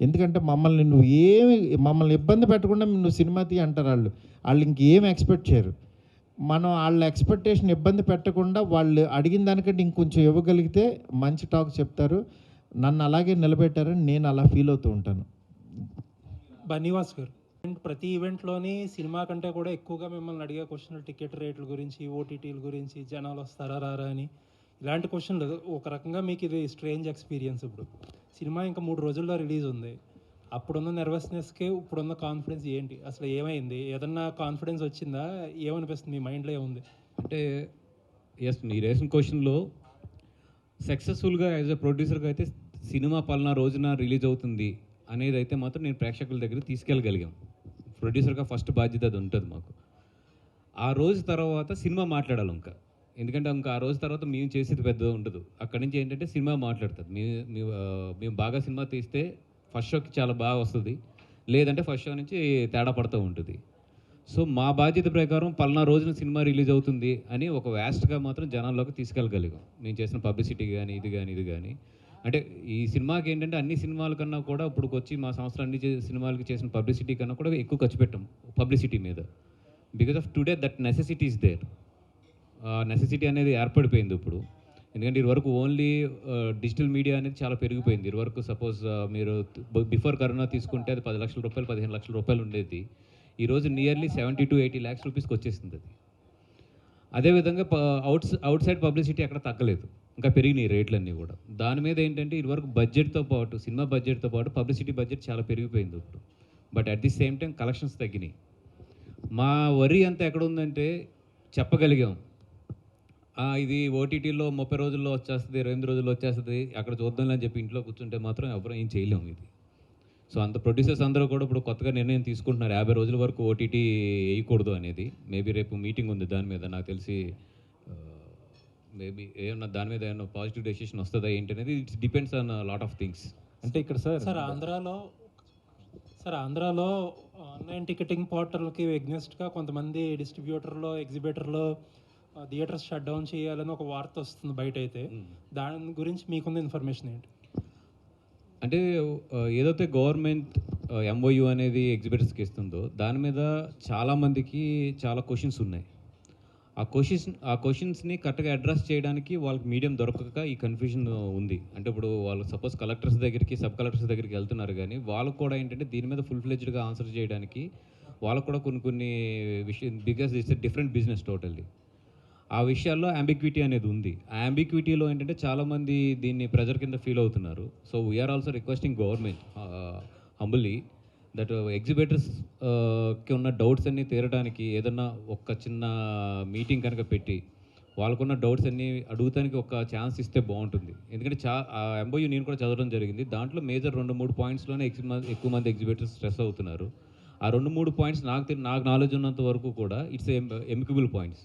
ఎందుకంటే మమ్మల్ని ఇబ్బంది పెట్టకుండా నువ్వు సినిమా తీ అంటారు వాళ్ళు ఇంకేం ఎక్స్పెక్ట్ చేయరు. మనం వాళ్ళ ఎక్స్పెక్టేషన్ ఇబ్బంది పెట్టకుండా వాళ్ళు అడిగిన దానికంటే ఇంకొంచెం ఇవ్వగలిగితే మంచి టాక్ చెప్తారు. నన్ను అలాగే నిలబెట్టారని నేను అలా ఫీల్ అవుతూ ఉంటాను. బన్నీవాస్ గారు, ప్రతి ఈవెంట్లోని సినిమా కంటే కూడా ఎక్కువగా మిమ్మల్ని అడిగే క్వశ్చన్లు టికెట్ రేట్ల గురించి, ఓటీటీల గురించి, జనాలు వస్తారా రారా అని ఇలాంటి క్వశ్చన్లు. ఒక రకంగా మీకు ఇది స్ట్రేంజ్ ఎక్స్పీరియన్స్. ఇప్పుడు సినిమా ఇంకా 3 రోజుల్లో రిలీజ్ ఉంది. అప్పుడున్న నర్వస్నెస్కి ఇప్పుడున్న కాన్ఫిడెన్స్ ఏంటి? అసలు ఏమైంది? ఏదన్నా కాన్ఫిడెన్స్ వచ్చిందా? ఏమనిపిస్తుంది? మీ మైండ్లో ఏముంది? అంటే ఎస్, మీరు వేసిన క్వశ్చన్లో సక్సెస్ఫుల్గా యాజ్ ఎ ప్రొడ్యూసర్గా అయితే సినిమా పలానా రోజున రిలీజ్ అవుతుంది అనేది అయితే మాత్రం నేను ప్రేక్షకుల దగ్గర తీసుకెళ్ళగలిగాం. ప్రొడ్యూసర్గా ఫస్ట్ బాధ్యత అది ఉంటుంది మాకు. ఆ రోజు తర్వాత సినిమా మాట్లాడాలి ఇంకా, ఎందుకంటే ఇంకా ఆ రోజు తర్వాత మేము చేసేది పెద్దగా ఉండదు. అక్కడి నుంచి ఏంటంటే సినిమా మాట్లాడుతుంది. మేము బాగా సినిమా తీస్తే ఫస్ట్ షోకి చాలా బాగా వస్తుంది, లేదంటే ఫస్ట్ షో నుంచి తేడా పడుతూ ఉంటుంది. సో మా బాధ్యత ప్రకారం పలానా రోజున సినిమా రిలీజ్ అవుతుంది అని ఒక వ్యాస్ట్గా మాత్రం జనాల్లోకి తీసుకెళ్ళగలిగాం. మేము చేసిన పబ్లిసిటీ కానీ ఇది కానీ అంటే ఈ సినిమాకి ఏంటంటే అన్ని సినిమాల కన్నా కూడా ఇప్పుడు వచ్చి మా సంవత్సరం అన్ని సినిమాలకి చేసిన పబ్లిసిటీ కన్నా కూడా ఎక్కువ ఖర్చు పెట్టాం పబ్లిసిటీ మీద. Because of today that necessity is there. Necessity అనేది ఏర్పడిపోయింది ఇప్పుడు. ఎందుకంటే ఇదివరకు ఓన్లీ డిజిటల్ మీడియా అనేది చాలా పెరిగిపోయింది. ఇదివరకు సపోజ్ మీరు బిఫోర్ కరోనా తీసుకుంటే అది 10 లక్షల రూపాయలు 15 లక్షల రూపాయలు ఉండేది. ఈరోజు నియర్లీ 70 to 80 lakhs రూపీస్కి వచ్చేసింది అది. అదేవిధంగా అవుట్ సైడ్ పబ్లిసిటీ ఎక్కడ తగ్గలేదు, ఇంకా పెరిగినాయి రేట్లన్నీ కూడా. దాని మీద ఏంటంటే ఇదివరకు బడ్జెట్తో పాటు సినిమా బడ్జెట్తో పాటు పబ్లిసిటీ బడ్జెట్ చాలా పెరిగిపోయింది ఇప్పుడు. But at the same time collections తగ్గినాయి. మా వరి అంతా ఎక్కడ ఉందంటే చెప్పగలిగాం ఇది ఓటీటీలో 30 రోజుల్లో వచ్చేస్తుంది, 28 రోజుల్లో వచ్చేస్తుంది, అక్కడ చూద్దాం అని చెప్పి ఇంట్లో కూర్చుంటే మాత్రం ఎవరు ఏం చేయలేము ఇది. సో అంత ప్రొడ్యూసర్స్ అందరూ కూడా ఇప్పుడు కొత్తగా నిర్ణయం తీసుకుంటున్నారు 50 రోజుల వరకు ఓటీటీ వేయకూడదు అనేది. మేబీ రేపు మీటింగ్ ఉంది దాని మీద, నాకు తెలిసి మేబీ ఏమన్నా దాని మీద ఏమన్నా పాజిటివ్ డెసిషన్ వస్తుందా ఏంటి అనేది it's depends on lot of things. అంటే ఇక్కడ సార్ ఆంధ్రాలో ఆన్లైన్ టికెటింగ్ పోర్టల్కి ఎగ్నెస్ట్గా కొంతమంది డిస్ట్రిబ్యూటర్లో ఎగ్జిబిటర్లో థియేటర్స్ షట్ డౌన్ చేయాలని ఒక వార్త వస్తుంది బయట. అయితే దాని గురించి మీకున్న ఇన్ఫర్మేషన్ ఏంటి? అంటే ఏదైతే గవర్నమెంట్ ఎంఓయూ అనేది ఎగ్జిబిటర్స్కి ఇస్తుందో దాని మీద చాలామందికి చాలా క్వశ్చన్స్ ఉన్నాయి. ఆ క్వశ్చన్స్ని కరెక్ట్గా అడ్రస్ చేయడానికి వాళ్ళకి మీడియం దొరకక ఈ కన్ఫ్యూజన్ ఉంది. అంటే ఇప్పుడు వాళ్ళు సపోజ్ కలెక్టర్స్ దగ్గరికి, సబ్ కలెక్టర్స్ దగ్గరికి వెళ్తున్నారు, కానీ వాళ్ళకు కూడా ఏంటంటే దీని మీద ఫుల్ ఫ్లెడ్జ్డ్గా ఆన్సర్ చేయడానికి వాళ్ళకు కూడా కొన్ని విషయం, because it's a different business totally. ఆ విషయాల్లో అంబిక్విటీ అనేది ఉంది. ఆ అంబిక్విటీలో ఏంటంటే చాలామంది దీన్ని ప్రెజర్ కింద ఫీల్ అవుతున్నారు. So we are also requesting government humbly that ఎగ్జిబిటర్స్కి ఉన్న డౌట్స్ అన్నీ తీరడానికి ఏదన్నా ఒక చిన్న మీటింగ్ కనుక పెట్టి వాళ్ళకున్న డౌట్స్ అన్నీ అడుగుతానికి ఒక ఛాన్స్ ఇస్తే బాగుంటుంది. ఎందుకంటే ఆ ఎంఓయూ నేను కూడా చదవడం జరిగింది. దాంట్లో మేజర్ 2-3 పాయింట్స్లోనే ఎక్కువ మంది ఎగ్జిబిటర్స్ స్ట్రెస్ అవుతున్నారు. ఆ 2-3 పాయింట్స్ నాకు నాలెడ్జ్ ఉన్నంత వరకు కూడా ఇట్స్ ఎమికబుల్ పాయింట్స్.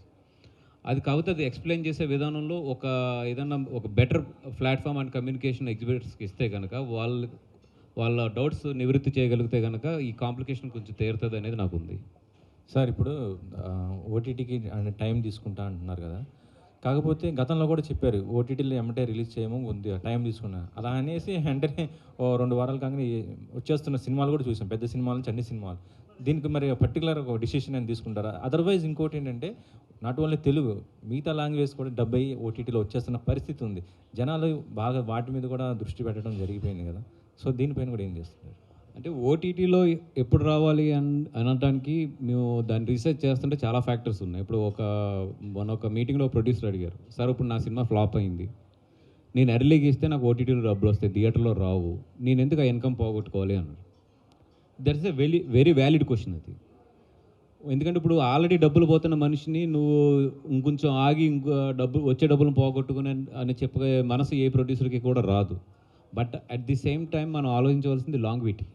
అది కాకపోతే అది ఎక్స్ప్లెయిన్ చేసే విధానంలో ఏదన్నా ఒక బెటర్ ప్లాట్ఫామ్ అండ్ కమ్యూనికేషన్ ఎగ్జిబిటర్స్కి ఇస్తే కనుక వాళ్ళ డౌట్స్ నివృత్తి చేయగలిగితే కనుక ఈ కాంప్లికేషన్ కొంచెం తీరుతుంది అనేది నాకు ఉంది. సార్ ఇప్పుడు ఓటీటీకి టైం తీసుకుంటా అంటున్నారు కదా, కాకపోతే గతంలో కూడా చెప్పారు ఓటీటీలో ఎమ్మటే రిలీజ్ చేయము, కొద్దిగా టైం తీసుకున్నా అలా అనేసి వెంటనే 2 వారాలు కాగానే వచ్చేస్తున్న సినిమాలు కూడా చూసాం, పెద్ద సినిమాల నుంచి అన్ని సినిమాలు. దీనికి మరి పర్టికులర్ ఒక డిసిషన్ అని తీసుకుంటారా? అదర్వైజ్ ఇంకోటి ఏంటంటే నాట్ ఓన్లీ తెలుగు, మిగతా లాంగ్వేజ్ కూడా డబ్ అయ్యి ఓటీటీలో వచ్చేస్తున్న పరిస్థితి ఉంది. జనాలు బాగా వాటి మీద కూడా దృష్టి పెట్టడం జరిగిపోయింది కదా, సో దీనిపైన కూడా ఏం చేస్తున్నారు? అంటే ఓటీటీలో ఎప్పుడు రావాలి అనడానికి మేము దాన్ని రీసెర్చ్ చేస్తుంటే చాలా ఫ్యాక్టర్స్ ఉన్నాయి. ఇప్పుడు ఒక మీటింగ్లో ప్రొడ్యూసర్ అడిగారు, సార్ ఇప్పుడు నా సినిమా ఫ్లాప్ అయింది, నేను ఎర్లీగా ఇస్తే నాకు ఓటీటీలో డబ్బులు వస్తాయి, థియేటర్లో రావు, నేను ఎందుకు ఆ ఇన్కమ్ పోగొట్టుకోవాలి అన్నారు. That's a very valid question అది. ఎందుకంటే ఇప్పుడు ఆల్రెడీ డబ్బులు పోతున్న మనిషిని నువ్వు ఇంకొంచెం ఆగి వచ్చే డబ్బులను పోగొట్టుకుని అని చెప్పే మనసు ఏ ప్రొడ్యూసర్కి కూడా రాదు. But at the same time మనం ఆలోచించవలసింది లాంగ్విటీ.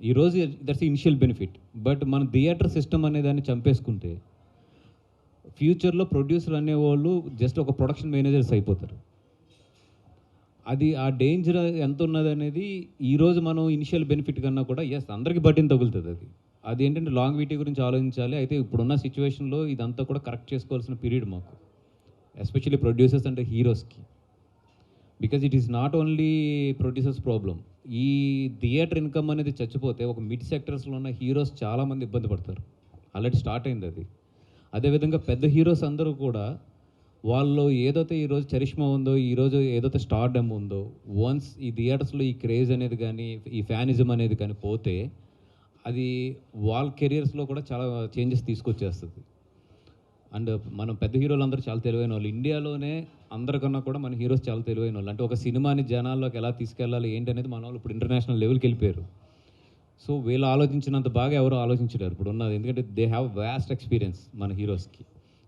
ఈరోజు దట్స్ ఇనిషియల్ బెనిఫిట్, బట్ మన థియేటర్ సిస్టమ్ అనే దాన్ని చంపేసుకుంటే ఫ్యూచర్లో ప్రొడ్యూసర్ అనేవాళ్ళు జస్ట్ ఒక ప్రొడక్షన్ మేనేజర్స్ అయిపోతారు. అది ఆ డేంజర్ ఎంత ఉన్నది అనేది ఈరోజు మనం ఇనిషియల్ బెనిఫిట్ కన్నా కూడా అందరికీ బట్టిని తగులుతుంది. అది ఏంటంటే లాంగ్విటీ గురించి ఆలోచించాలి. అయితే ఇప్పుడున్న సిచ్యువేషన్లో ఇదంతా కూడా కరెక్ట్ చేసుకోవాల్సిన పీరియడ్ మాకు, ఎస్పెషల్లీ ప్రొడ్యూసర్స్ అంటే హీరోస్కి. Because it is not only producers problem, ఈ థియేటర్ ఇన్కమ్ అనేది చచ్చిపోతే ఒక మిడ్ సెక్టర్స్లో ఉన్న హీరోస్ చాలామంది ఇబ్బంది పడతారు. ఆల్రెడీ స్టార్ట్ అయింది అది. అదేవిధంగా పెద్ద హీరోస్ అందరూ కూడా వాళ్ళు ఏదైతే ఈరోజు చరిష్మా ఉందో, ఈరోజు ఏదైతే స్టార్డమ్ ఉందో, వన్స్ ఈ థియేటర్స్లో ఈ క్రేజ్ అనేది కానీ, ఈ ఫ్యానిజం అనేది కానీ పోతే అది వాళ్ళ కెరియర్స్లో కూడా చాలా చేంజెస్ తీసుకొచ్చేస్తుంది. అండ్ మనం పెద్ద హీరోలు అందరూ చాలా తెలివైన వాళ్ళు. ఇండియాలోనే అందరికన్నా కూడా మన హీరోస్ చాలా తెలివైన వాళ్ళు. అంటే ఒక సినిమాని జనాల్లోకి ఎలా తీసుకెళ్ళాలి ఏంటి అనేది మన వాళ్ళు ఇప్పుడు ఇంటర్నేషనల్ లెవెల్కి వెళ్ళిపోయారు. సో వీళ్ళు ఆలోచించినంత బాగా ఎవరు ఆలోచించలేరు ఇప్పుడు ఉన్నది. ఎందుకంటే దే హ్యావ్ వ్యాస్ట్ ఎక్స్పీరియన్స్ మన హీరోస్కి.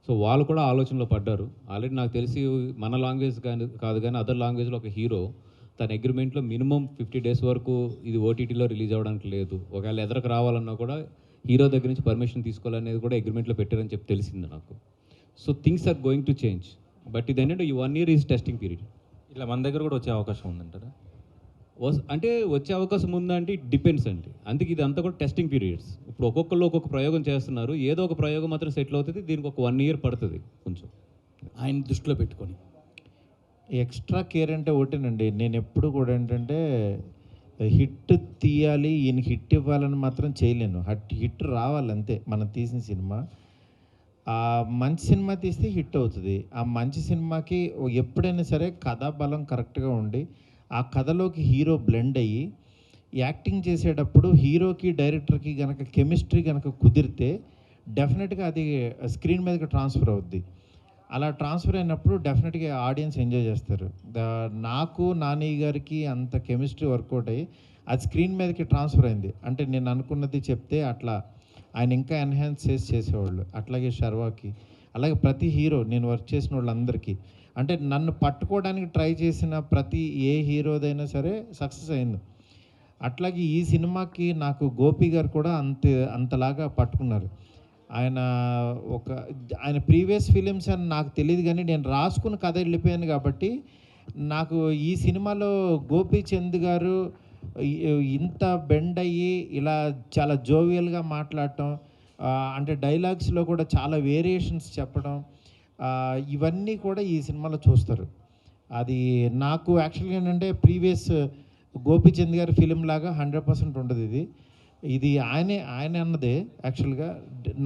సో వాళ్ళు కూడా ఆలోచనలో పడ్డారు. ఆల్రెడీ నాకు తెలిసి మన లాంగ్వేజ్ కాదు కానీ అదర్ లాంగ్వేజ్లో ఒక హీరో తన అగ్రిమెంట్లో మినిమం 50 days వరకు ఇది ఓటీటీలో రిలీజ్ అవ్వడానికి లేదు. ఒకవేళ ఎదరకు రావాలన్నా కూడా హీరో దగ్గర నుంచి పర్మిషన్ తీసుకోవాలనేది కూడా అగ్రిమెంట్లో పెట్టారని చెప్పి తెలిసింది నాకు. So things are going to change. But ఇది ఏంటంటే ఈ 1 year ఈజ్ టెస్టింగ్ పీరియడ్. ఇట్లా మన దగ్గర కూడా వచ్చే అవకాశం ఉందంటారా? అంటే వచ్చే అవకాశం ఉందా అంటే ఇట్ డిపెండ్స్ అండి. అందుకే ఇది అంతా కూడా టెస్టింగ్ పీరియడ్స్. ఇప్పుడు ఒక్కొక్కళ్ళు ఒక్కొక్క ప్రయోగం చేస్తున్నారు. ఏదో ఒక ప్రయోగం మాత్రం సెటిల్ అవుతుంది. దీనికి ఒక 1 year పడుతుంది కొంచెం ఆయన దృష్టిలో పెట్టుకొని. ఎక్స్ట్రా కేర్ అంటే ఒకటేనండి, నేను ఎప్పుడు కూడా ఏంటంటే హిట్ తీయాలి, ఈయనకి హిట్ ఇవ్వాలని మాత్రం చేయలేను. హిట్ రావాలి అంతే. మనం తీసిన సినిమా మంచి సినిమా తీస్తే హిట్ అవుతుంది. ఆ మంచి సినిమాకి ఎప్పుడైనా సరే కథా బలం కరెక్ట్గా ఉండి ఆ కథలోకి హీరో బ్లెండ్ అయ్యి యాక్టింగ్ చేసేటప్పుడు హీరోకి డైరెక్టర్కి కనుక కెమిస్ట్రీ కనుక కుదిరితే డెఫినెట్గా అది స్క్రీన్ మీదకి ట్రాన్స్ఫర్ అవుద్ది. అలా ట్రాన్స్ఫర్ అయినప్పుడు డెఫినెట్గా ఆడియన్స్ ఎంజాయ్ చేస్తారు. నాకు నాని గారికి అంత కెమిస్ట్రీ వర్కౌట్ అయ్యి అది స్క్రీన్ మీదకి ట్రాన్స్ఫర్ అయింది. అంటే నేను అనుకున్నది చెప్తే అట్లా ఆయన ఇంకా ఎన్హాన్స్ చేసేవాళ్ళు. అట్లాగే శర్వాకి, అలాగే ప్రతి హీరో నేను వర్క్ చేసిన వాళ్ళందరికీ, అంటే నన్ను పట్టుకోవడానికి ట్రై చేసిన ప్రతి ఏ హీరోదైనా సరే సక్సెస్ అయింది. అట్లాగే ఈ సినిమాకి నాకు గోపి గారు కూడా అంతలాగా పట్టుకున్నారు. ఆయన ప్రీవియస్ ఫిలిమ్స్ అని నాకు తెలియదు కానీ నేను రాసుకుని కథ వెళ్ళిపోయాను కాబట్టి నాకు ఈ సినిమాలో గోపీచంద్ గారు ఇంత బెండ్ అయ్యి ఇలా చాలా జోవియల్గా మాట్లాడటం, అంటే డైలాగ్స్లో కూడా చాలా వేరియేషన్స్ చెప్పడం, ఇవన్నీ కూడా ఈ సినిమాలో చూస్తారు. అది నాకు యాక్చువల్గా ఏంటంటే ప్రీవియస్ గోపీచంద్ గారి ఫిలిం లాగా 100% ఉండదు ఇది ఆయన అన్నదే. యాక్చువల్గా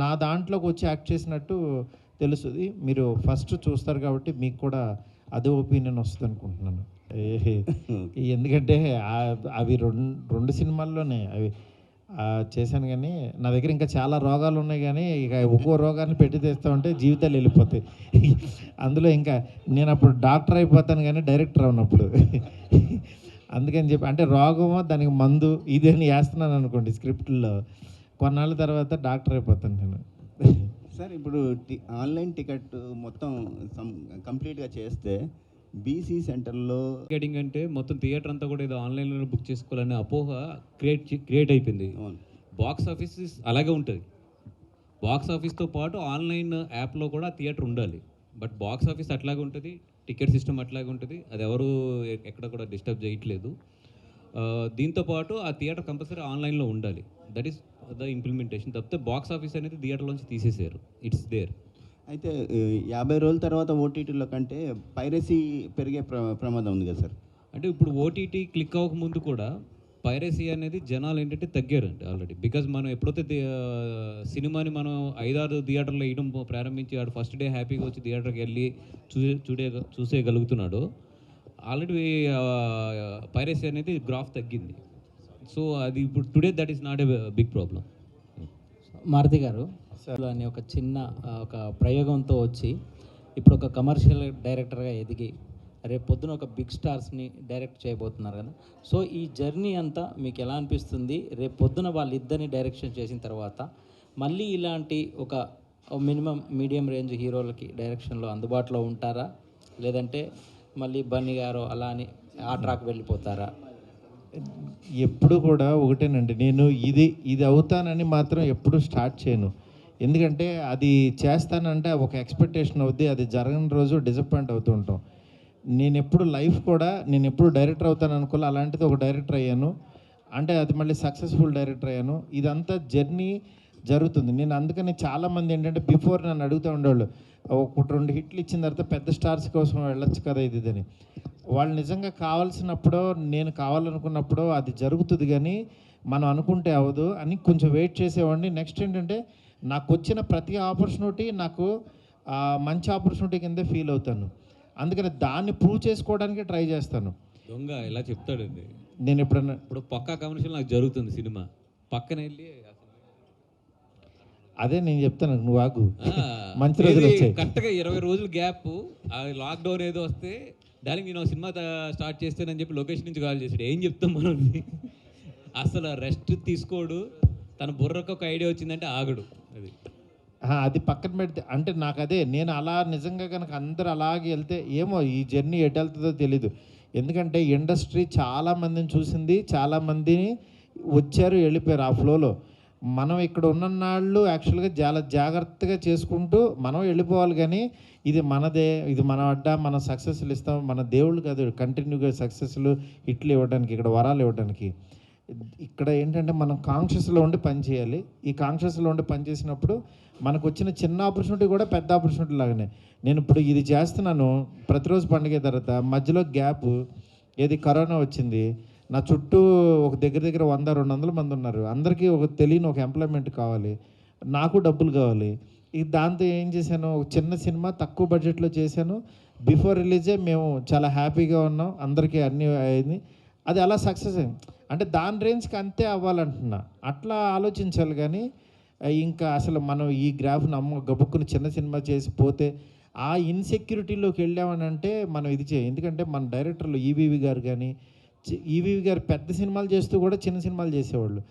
నా దాంట్లోకి వచ్చి యాక్ట్ చేసినట్టు తెలుస్తుంది. మీరు ఫస్ట్ చూస్తారు కాబట్టి మీకు కూడా అదే ఒపీనియన్ వస్తుంది అనుకుంటున్నాను. ఎందుకంటే అవి రెండు సినిమాల్లోనే అవి చేశాను. కానీ నా దగ్గర ఇంకా చాలా రోగాలు ఉన్నాయి కానీ ఇక ఒక్కో రోగాన్ని పెట్టి తెస్తామంటే జీవితాలు వెళ్ళిపోతాయి. అందులో ఇంకా నేను అప్పుడు డాక్టర్ అయిపోతాను కానీ డైరెక్టర్ అవునప్పుడు. అందుకని చెప్పి అంటే రోగమో దానికి మందు ఇదేని వేస్తున్నాను అనుకోండి స్క్రిప్ట్లో, కొన్నాళ్ళ తర్వాత డాక్టర్ అయిపోతాను నేను. సార్ ఇప్పుడు ఆన్లైన్ టికెట్ మొత్తం కంప్లీట్గా చేస్తే బీసీ సెంటర్లో టికెటింగ్ అంటే మొత్తం థియేటర్ అంతా కూడా ఏదో ఆన్లైన్లో బుక్ చేసుకోవాలనే అపోహ క్రియేట్ అయిపోయింది. బాక్స్ ఆఫీస్ అలాగే ఉంటుంది. బాక్స్ ఆఫీస్తో పాటు ఆన్లైన్ యాప్లో కూడా థియేటర్ ఉండాలి. బట్ బాక్స్ ఆఫీస్ అట్లాగే ఉంటుంది, టికెట్ సిస్టమ్ అట్లాగే ఉంటుంది. అది ఎవరు ఎక్కడ కూడా డిస్టర్బ్ చేయట్లేదు. దీంతోపాటు ఆ థియేటర్ కంపల్సరీ ఆన్లైన్లో ఉండాలి. That is the implementation. తప్పితే బాక్స్ ఆఫీస్ అనేది థియేటర్లోంచి తీసేసారు. It's there. అయితే 50 రోజుల తర్వాత ఓటీటీలో కంటే పైరసీ పెరిగే ప్రమాదం ఉంది కదా సార్? అంటే ఇప్పుడు ఓటీటీ క్లిక్ అవ్వక ముందు కూడా పైరసీ అనేది జనాలు ఏంటంటే తగ్గారండి ఆల్రెడీ. బికాజ్ మనం ఎప్పుడైతే సినిమాని మనం 5-6 థియేటర్లో వేయడం ప్రారంభించి వాడు ఫస్ట్ డే హ్యాపీగా వచ్చి థియేటర్కి వెళ్ళి చూసేయగలుగుతున్నాడో ఆల్రెడీ పైరసీ అనేది గ్రాఫ్ తగ్గింది. సో అది ఇప్పుడు today that is not a big problem. Maruthi garu అని ఒక చిన్న ఒక ప్రయోగంతో వచ్చి ఇప్పుడు ఒక కమర్షియల్ డైరెక్టర్గా ఎదిగి రేపు పొద్దున ఒక బిగ్ స్టార్స్ని డైరెక్ట్ చేయబోతున్నారు కదా. సో ఈ జర్నీ అంతా మీకు ఎలా అనిపిస్తుంది? రేపు పొద్దున వాళ్ళిద్దరిని డైరెక్షన్ చేసిన తర్వాత మళ్ళీ ఇలాంటి ఒక మినిమం మీడియం రేంజ్ హీరోలకి డైరెక్షన్లో అందుబాటులో ఉంటారా, లేదంటే మళ్ళీ బన్నీ గారు అలా అని ఆ ట్రాక్ వెళ్ళిపోతారా? ఎప్పుడు కూడా ఒకటేనండి, నేను ఇది అవుతానని మాత్రం ఎప్పుడు స్టార్ట్ చేయను. ఎందుకంటే అది చేస్తానంటే ఒక ఎక్స్పెక్టేషన్ అవుద్ది, అది జరగని రోజు డిసప్పాయింట్ అవుతూ ఉంటాం. నేను ఎప్పుడు లైఫ్ కూడా నేను ఎప్పుడు డైరెక్టర్ అవుతాను అనుకోలే, అలాంటిది ఒక డైరెక్టర్ అయ్యాను. అంటే అది మళ్ళీ సక్సెస్ఫుల్ డైరెక్టర్ అయ్యాను. ఇదంతా జర్నీ జరుగుతుంది. నేను అందుకని చాలామంది ఏంటంటే బిఫోర్ నన్ను అడుగుతూ ఉండేవాళ్ళు, 1-2 హిట్లు ఇచ్చిన తర్వాత పెద్ద స్టార్స్ కోసం వెళ్ళొచ్చు కదా ఇదని. వాళ్ళు నిజంగా కావాల్సినప్పుడో నేను కావాలనుకున్నప్పుడో అది జరుగుతుంది, కానీ మనం అనుకుంటే అవ్వదు అని కొంచెం వెయిట్ చేసేవాడిని. నెక్స్ట్ ఏంటంటే నాకు వచ్చిన ప్రతి ఆపర్చునిటీ నాకు మంచి ఆపర్చునిటీ కిందే ఫీల్ అవుతాను. అందుకని దాన్ని ప్రూవ్ చేసుకోవడానికి ట్రై చేస్తాను. దొంగ ఇలా చెప్తాడండి. నేను ఎప్పుడన్నా ఇప్పుడు పక్కా కమర్షియల్ నాకు జరుగుతుంది సినిమా, పక్కన వెళ్ళి అదే నేను చెప్తాను, నువ్వు ఆగు, మంచి రోజులు వచ్చాయి. కరెక్ట్గా 20 రోజులు గ్యాప్, ఆ లాక్డౌన్ ఏదో వస్తే దానికి నేను సినిమా స్టార్ట్ చేస్తానని చెప్పి లొకేషన్ నుంచి కాల్ చేసాడు. ఏం చెప్తాం మనం? అసలు రెస్ట్ తీసుకోడు, తన బుర్రకు ఒక ఐడియా వచ్చిందంటే ఆగడు. అది పక్కన పెడితే అంటే నాకు అదే, నేను అలా నిజంగా కనుక అందరూ అలాగే వెళ్తే ఏమో ఈ జర్నీ ఎటు వెళ్తుందో తెలీదు. ఎందుకంటే ఇండస్ట్రీ చాలామందిని చూసింది, చాలామందిని వచ్చారు వెళ్ళిపోయారు ఆ ఫ్లోలో. మనం ఇక్కడ ఉన్ననాళ్ళు యాక్చువల్గా చాలా జాగ్రత్తగా చేసుకుంటూ మనం వెళ్ళిపోవాలి, కానీ ఇది మనదే, ఇది మన అడ్డా, మనం సక్సెస్లు ఇస్తాం. మన దేవుళ్ళు కాదు కంటిన్యూగా సక్సెస్లు హిట్లు ఇవ్వడానికి, ఇక్కడ వరాలు ఇవ్వడానికి. ఇక్కడ ఏంటంటే మనం కాన్షియస్లో ఉండి పని చేయాలి. ఈ కాన్షియస్లో ఉండి పని చేసినప్పుడు మనకు వచ్చిన చిన్న ఆపర్చునిటీ కూడా పెద్ద ఆపర్చునిటీ లాగానే. నేను ఇప్పుడు ఇది చేస్తున్నాను ప్రతిరోజు పండుగ తర్వాత, మధ్యలో గ్యాప్ ఏది కరోనా వచ్చింది. నా చుట్టూ ఒక దగ్గర 100-200 మంది ఉన్నారు. అందరికీ ఒక తెలియని ఒక ఎంప్లాయ్మెంట్ కావాలి, నాకు డబ్బులు కావాలి. ఇది దాంతో ఏం చేశాను, ఒక చిన్న సినిమా తక్కువ బడ్జెట్లో చేశాను. బిఫోర్ రిలీజే మేము చాలా హ్యాపీగా ఉన్నాం, అందరికీ అన్నీ అయింది. అది అలా సక్సెస్ అయింది. అంటే దాని రేంజ్కి అంతే అవ్వాలంటున్నా, అట్లా ఆలోచించాలి. కానీ ఇంకా అసలు మనం ఈ గ్రాఫ్ గబుక్కుని చిన్న సినిమా చేసి పోతే ఆ ఇన్సెక్యూరిటీలోకి వెళ్ళామని అంటే మనం ఇది చేయం. ఎందుకంటే మన డైరెక్టర్లు ఈవీవి గారు కానీ, ఈవీవి గారు పెద్ద సినిమాలు చేస్తూ కూడా చిన్న సినిమాలు చేసేవాళ్ళు.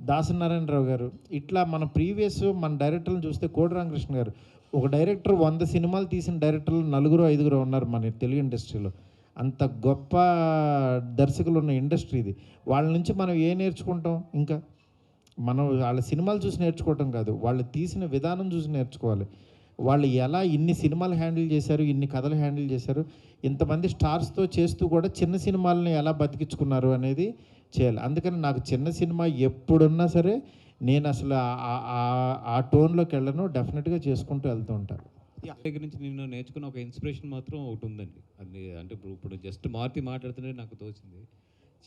దాసనారాయణరావు గారు, ఇట్లా మన ప్రీవియస్ మన డైరెక్టర్లను చూస్తే కోడి రామకృష్ణ గారు, ఒక డైరెక్టర్ 100 సినిమాలు తీసిన డైరెక్టర్లు 4-5 ఉన్నారు మన తెలుగు ఇండస్ట్రీలో. అంత గొప్ప దర్శకులు ఉన్న ఇండస్ట్రీ ఇది. వాళ్ళ నుంచి మనం నేర్చుకుంటాం? ఇంకా మనం వాళ్ళ సినిమాలు చూసి నేర్చుకోవటం కాదు, వాళ్ళు తీసిన విధానం చూసి నేర్చుకోవాలి. వాళ్ళు ఎలా ఇన్ని సినిమాలు హ్యాండిల్ చేశారు, ఇన్ని కథలు హ్యాండిల్ చేశారు, ఇంతమంది స్టార్స్తో చేస్తూ కూడా చిన్న సినిమాలని ఎలా బతికించుకున్నారు అనేది చేయాలి. అందుకని నాకు చిన్న సినిమా ఎప్పుడున్నా సరే నేను అసలు ఆ టోన్లోకి వెళ్ళను, డెఫినెట్గా చేసుకుంటూ వెళ్తూ ఉంటాను. దగ్గర నుంచి నేను నేర్చుకున్న ఒక ఇన్స్పిరేషన్ మాత్రం ఒకటి ఉందండి. అది అంటే ఇప్పుడు జస్ట్ మారుతి మాట్లాడుతుంటే నాకు తోచింది.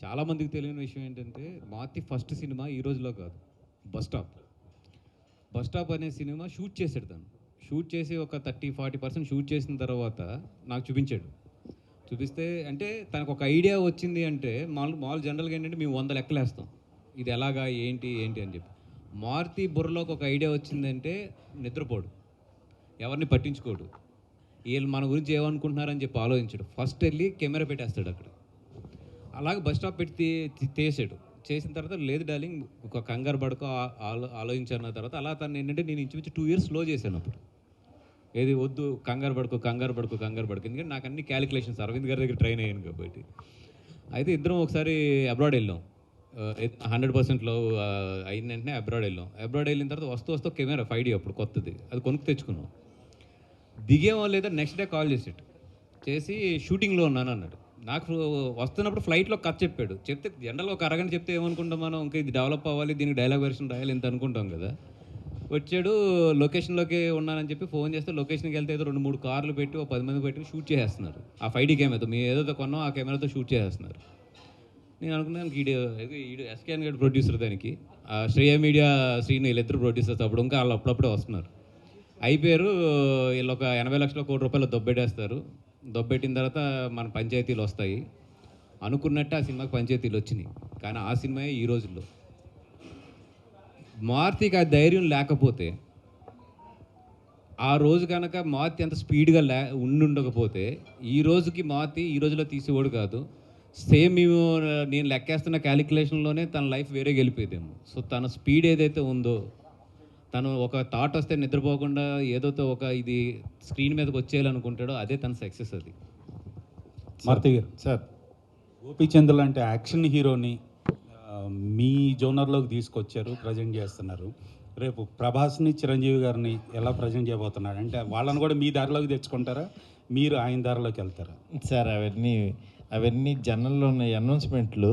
చాలామందికి తెలియని విషయం ఏంటంటే, మారుతి ఫస్ట్ సినిమా ఈ రోజులో కాదు, బస్ స్టాప్ అనే సినిమా షూట్ చేశాడు. తను షూట్ చేసి ఒక 30-40% షూట్ చేసిన తర్వాత నాకు చూపిస్తే అంటే తనకు ఒక ఐడియా వచ్చింది. అంటే మామూలు జనరల్గా ఏంటంటే మేము 100 లెక్కలు వేస్తాం, ఇది ఎలాగా ఏంటి అని చెప్పి. మారుతి బుర్రలోకి ఒక ఐడియా వచ్చిందంటే నిద్రపోడు, ఎవరిని పట్టించుకోడు, వీళ్ళు మన గురించి ఏమనుకుంటున్నారని చెప్పి ఆలోచించాడు. ఫస్ట్ వెళ్ళి కెమెరా పెట్టేస్తాడు అక్కడ. అలాగే బస్ స్టాప్ పెట్టి తీసాడు. చేసిన తర్వాత లేదు డార్లింగ్ ఒక కంగారు పడుకో ఆలోచించిన తర్వాత అలా తను ఏంటంటే నేను ఇంచుమించు 2 years స్లో చేశాను అప్పుడు. ఏది వద్దు, కంగారు పడుకో, ఎందుకంటే నాకు అన్ని క్యాలిక్యులేషన్స్ అరవింద్ గారి దగ్గర ట్రైన్ అయ్యాను కాబట్టి. అయితే ఇద్దరం ఒకసారి అబ్రాడ్ వెళ్ళాం, 100%లో అయిన వెంటనే అబ్రాడ్ వెళ్ళిన తర్వాత వస్తూ కెమెరా 5D అప్పుడు కొత్తది, అది కొనుక్కు తెచ్చుకున్నాం. దిగేమో లేదా నెక్స్ట్ డే కాల్ చేసి షూటింగ్లో ఉన్నాను అన్నాడు. నాకు వస్తున్నప్పుడు ఫ్లైట్లో కథ చెప్తే జనరల్గా ఒక అరగంట చెప్తే ఏమనుకుంటాం మనం, ఇంకా ఇది డెవలప్ అవ్వాలి, దీనికి డైలాగ్ వెర్షన్ రాయాలి ఇంత అనుకుంటాం కదా. వచ్చాడు, లొకేషన్లోకి ఉన్నానని చెప్పి ఫోన్ చేస్తే లొకేషన్కి వెళ్తే ఏదో 2-3 కార్లు పెట్టి 10 మంది పెట్టి షూట్ చేసేస్తున్నారు. ఆ 5D కెమెరాతో మేము ఏదైతే కొన్నాం ఆ కెమెరాతో షూట్ చేసేస్తున్నారు. నేను అనుకున్నాను ఈడు ఎస్కేఎన్ గడ్ ప్రొడ్యూసర్, దానికి శ్రేయ మీడియా శ్రీను వీళ్ళిద్దరు ప్రొడ్యూసర్స్. అప్పుడు ఇంకా వాళ్ళు అప్పుడప్పుడే వస్తున్నారు. అయిపోయారు. వీళ్ళు ఒక 80 లక్షల కోటి రూపాయలు దొబ్బెట్టేస్తారు. దొబ్బెట్టిన తర్వాత మన పంచాయతీలు వస్తాయి అనుకున్నట్టే ఆ సినిమాకి పంచాయతీలు వచ్చినాయి. కానీ ఆ సినిమా ఈ రోజుల్లో మారుతికి ఆ ధైర్యం లేకపోతే, ఆ రోజు కనుక మారుతి అంత స్పీడ్గా ఉండకపోతే ఈ రోజుకి మారుతి ఈ రోజులో తీసేవాడు కాదు. సేమ్ నేను లెక్కేస్తున్న క్యాలిక్యులేషన్లోనే తన లైఫ్ వేరే గెలిపోయేదేమో. సో తన స్పీడ్ ఏదైతే ఉందో, తను ఒక థాట్ వస్తే నిద్రపోకుండా ఏదైతే ఒక ఇది స్క్రీన్ మీదకి వచ్చేయాలనుకుంటాడో అదే తన సక్సెస్. అది మారుతి గారు, సార్ గోపీచంద్ లాంటి యాక్షన్ హీరోని మీ జోనర్లోకి తీసుకొచ్చారు, ప్రజెంట్ చేస్తున్నారు. రేపు ప్రభాస్ని, చిరంజీవి గారిని ఎలా ప్రజెంట్ చేయబోతున్నారు? అంటే వాళ్ళని కూడా మీ దారిలోకి తెచ్చుకుంటారా, మీరు ఆయన దారిలోకి వెళ్తారా? సార్ అవన్నీ జనరల్లో ఉన్న అనౌన్స్మెంట్లు.